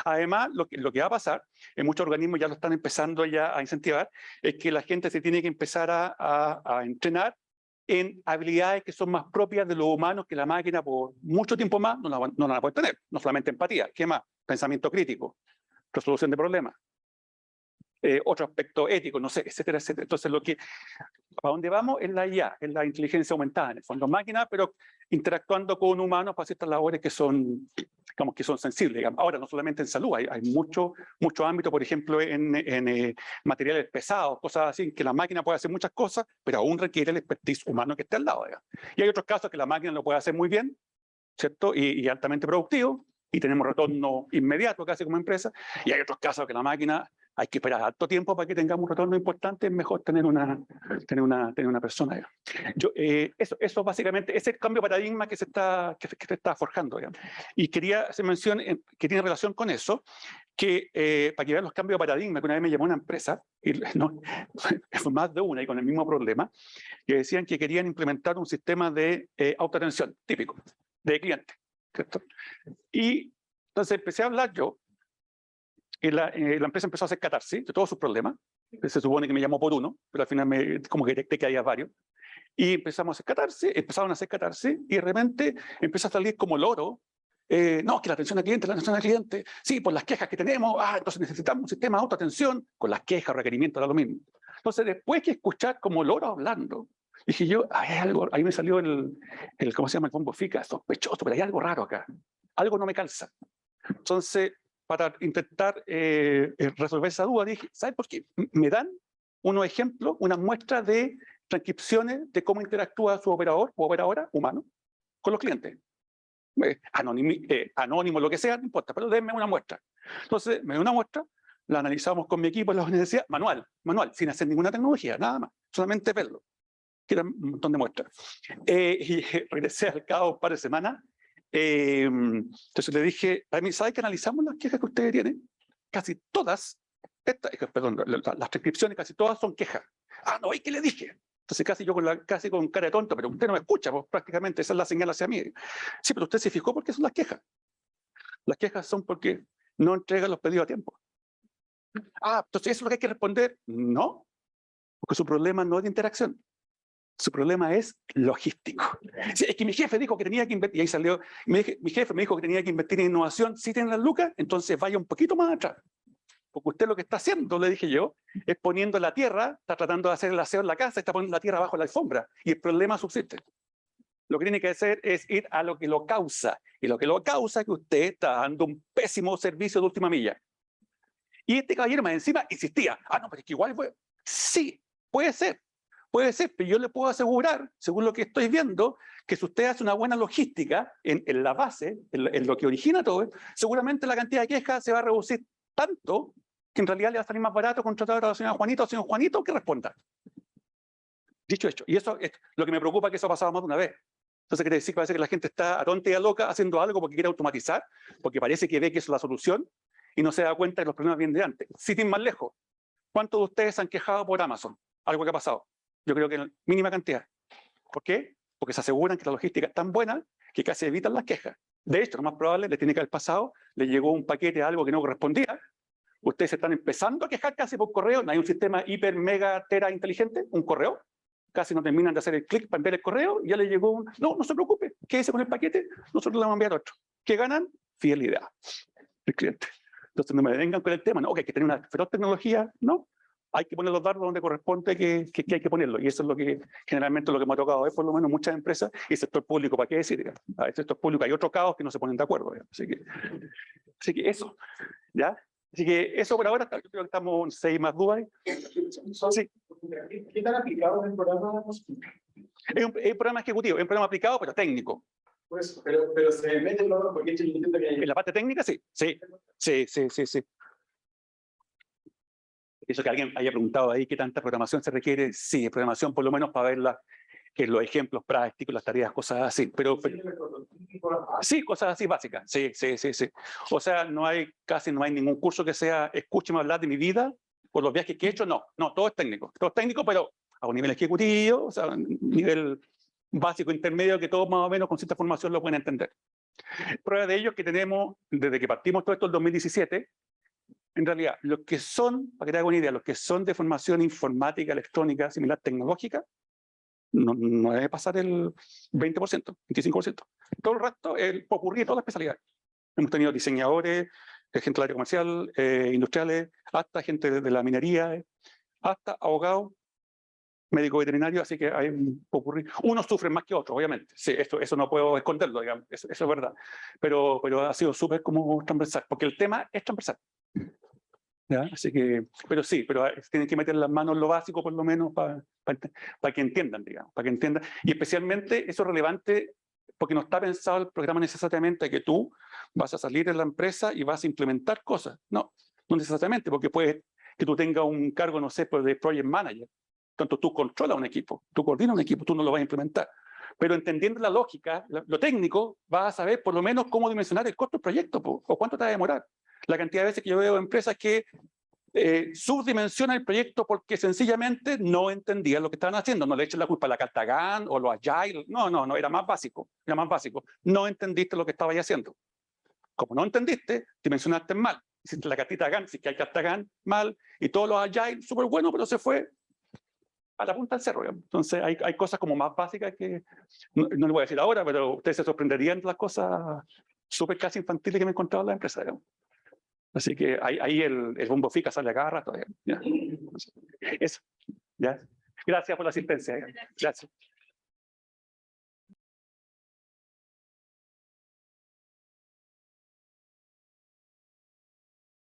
Además, lo que va a pasar, en muchos organismos ya lo están empezando ya a incentivar, es que la gente se tiene que empezar a entrenar en habilidades que son más propias de los humanos, que la máquina por mucho tiempo más no la van a poder tener. No solamente empatía, ¿qué más? Pensamiento crítico, resolución de problemas, otro aspecto ético, no sé, etcétera, etcétera. Entonces, ¿para dónde vamos? Es la IA, es la inteligencia aumentada, en el fondo máquina, pero interactuando con humanos para ciertas labores que son, digamos, que son sensibles. Digamos. Ahora, no solamente en salud, hay mucho ámbito, por ejemplo, en materiales pesados, cosas así, en que la máquina puede hacer muchas cosas, pero aún requiere el expertise humano que esté al lado. Digamos. Y hay otros casos que la máquina lo puede hacer muy bien, ¿cierto? Y altamente productivo, y tenemos retorno inmediato casi como empresa, y hay otros casos que la máquina hay que esperar alto tiempo para que tengamos un retorno importante, es mejor tener una persona. Eso básicamente es el cambio de paradigma que se está forjando. Digamos. Y quería hacer mención, que tiene relación con eso, que para que vean los cambios de paradigma, que una vez me llamó una empresa, y no, fue más de una y con el mismo problema, que decían que querían implementar un sistema de autoatención típico, de cliente. ¿Cierto? Y entonces empecé a hablar yo, y la empresa empezó a hacer catarsis de todos sus problemas. Se supone que me llamó por uno, pero al final como que detecté que había varios. Y empezaron a hacer catarsis, y de repente empezó a salir como loro. No, que la atención al cliente, sí, por las quejas que tenemos, entonces necesitamos un sistema de autoatención, con las quejas, requerimientos, era lo mismo. Entonces, después que escuchar como loro hablando, dije yo, hay algo, ahí me salió ¿cómo se llama? El combo FICA, sospechoso, pero hay algo raro acá. Algo no me calza. Entonces, para intentar resolver esa duda, dije, ¿sabes por qué? Me dan unos ejemplos, unas muestras de transcripciones de cómo interactúa su operador o operadora humano con los clientes. Anónimo, lo que sea, no importa, pero denme una muestra. Entonces, me dio una muestra, la analizamos con mi equipo en la universidad, manual, sin hacer ninguna tecnología, nada más, solamente verlo, que eran un montón de muestras. Y regresé al cabo de un par de semanas. Entonces le dije, ¿sabe que analizamos las quejas que ustedes tienen? Casi todas, las transcripciones casi todas son quejas. No, ¿y qué le dije? Entonces casi con cara de tonto, pero usted no me escucha, pues prácticamente esa es la señal hacia mí. Sí, pero usted se fijó por qué son las quejas. Las quejas son porque no entregan los pedidos a tiempo. Entonces eso es lo que hay que responder. No, porque su problema no es de interacción. Su problema es logístico. Sí, es que mi jefe dijo que tenía que invertir, y ahí salió, mi jefe me dijo que tenía que invertir en innovación. Si tienen las lucas, entonces vaya un poquito más atrás. Porque usted lo que está haciendo, le dije yo, es poniendo la tierra, está tratando de hacer el aseo en la casa, está poniendo la tierra bajo la alfombra, y el problema subsiste. Lo que tiene que hacer es ir a lo que lo causa, y lo que lo causa es que usted está dando un pésimo servicio de última milla. Y este caballero más encima insistía, no, pero es que igual fue. Sí, puede ser, pero yo le puedo asegurar, según lo que estoy viendo, que si usted hace una buena logística en la base, en lo que origina todo, seguramente la cantidad de quejas se va a reducir tanto que en realidad le va a salir más barato contratar a la señora Juanita o señor Juanito que responda. Dicho hecho, y eso es lo que me preocupa, que eso ha pasado más de una vez. Entonces quiere decir que parece que la gente está a tonta y a loca haciendo algo porque quiere automatizar, porque parece que ve que eso es la solución y no se da cuenta que los problemas vienen de antes. Sin ir más lejos, ¿cuántos de ustedes han quejado por Amazon? Algo que ha pasado. Yo creo que en mínima cantidad. ¿Por qué? Porque se aseguran que la logística es tan buena que casi evitan las quejas. De hecho, lo más probable, le tiene que haber pasado, le llegó un paquete de algo que no correspondía, ustedes se están empezando a quejar casi por correo, no hay un sistema hiper, mega, tera inteligente, un correo, casi no terminan de hacer el clic para enviar el correo, ya le llegó un, no se preocupe, quédese con el paquete, nosotros le vamos a enviar otro. ¿Qué ganan? Fidelidad del cliente. Entonces no me vengan con el tema, no, que hay que tener una feroz tecnología, no. Hay que poner los dardos donde corresponde que hay que ponerlo. Y eso es lo que generalmente lo que me ha tocado ver, por lo menos muchas empresas, y el sector público, ¿para qué decir? El sector público hay otro caos que no se ponen de acuerdo. Así que eso, ¿ya? Así que eso por ahora, yo creo que estamos en 6 más dudas. Sí. ¿Qué tan aplicado es el programa? Es un programa ejecutivo, es un programa aplicado, pero técnico. Pues, pero se mete en lo porque yo entiendo que En la parte técnica, sí. Sí. Eso que alguien haya preguntado ahí qué tanta programación se requiere, sí, programación por lo menos para ver que los ejemplos prácticos, las tareas, cosas así. Pero sí, cosas así básicas. Sí. O sea, casi no hay ningún curso que sea, escúcheme hablar de mi vida por los viajes que he hecho. No, todo es técnico. Todo es técnico, pero a un nivel ejecutivo, o sea, un nivel básico, intermedio, que todos más o menos con cierta formación lo pueden entender. Prueba de ello es que tenemos, desde que partimos todo esto en 2017, en realidad, los que son, para que te haga una idea, los que son de formación informática, electrónica, similar tecnológica, no debe pasar el 20%, 25%. Todo el resto ocurrir todas las especialidades. Hemos tenido diseñadores, gente del área comercial, industriales, hasta gente de la minería, hasta abogados, médico veterinario, así que hay un ocurrir. Unos sufren más que otros, obviamente. Sí, eso no puedo esconderlo, digamos, eso es verdad. Pero ha sido súper como transversal, porque el tema es transversal. ¿Ya? Así que, pero sí, pero tienen que meter las manos en lo básico por lo menos para que entiendan, digamos, para que entiendan. Y especialmente eso es relevante porque no está pensado el programa necesariamente que tú vas a salir de la empresa y vas a implementar cosas. No necesariamente, porque puede que tú tengas un cargo, no sé, pues de project manager. Tanto tú controlas un equipo, tú coordinas un equipo, tú no lo vas a implementar. Pero entendiendo la lógica, lo técnico, vas a saber por lo menos cómo dimensionar el costo del proyecto o cuánto te va a demorar. La cantidad de veces que yo veo empresas que subdimensionan el proyecto porque sencillamente no entendían lo que estaban haciendo. No le echen la culpa a la carta GAN o los Agile. No, era más básico. No entendiste lo que estabas haciendo. Como no entendiste, dimensionaste mal. Hiciste la cartita GAN, si que hay carta GAN, mal. Y todos los Agile, súper bueno, pero se fue a la punta del cerro. Digamos. Entonces hay cosas como más básicas que no le voy a decir ahora, pero ustedes se sorprenderían de las cosas súper casi infantiles que me he encontrado en la empresa. Digamos. Así que ahí el bombo fica sale a cada rato. ¿Ya? Eso. ¿Ya? Gracias por la asistencia. Gracias.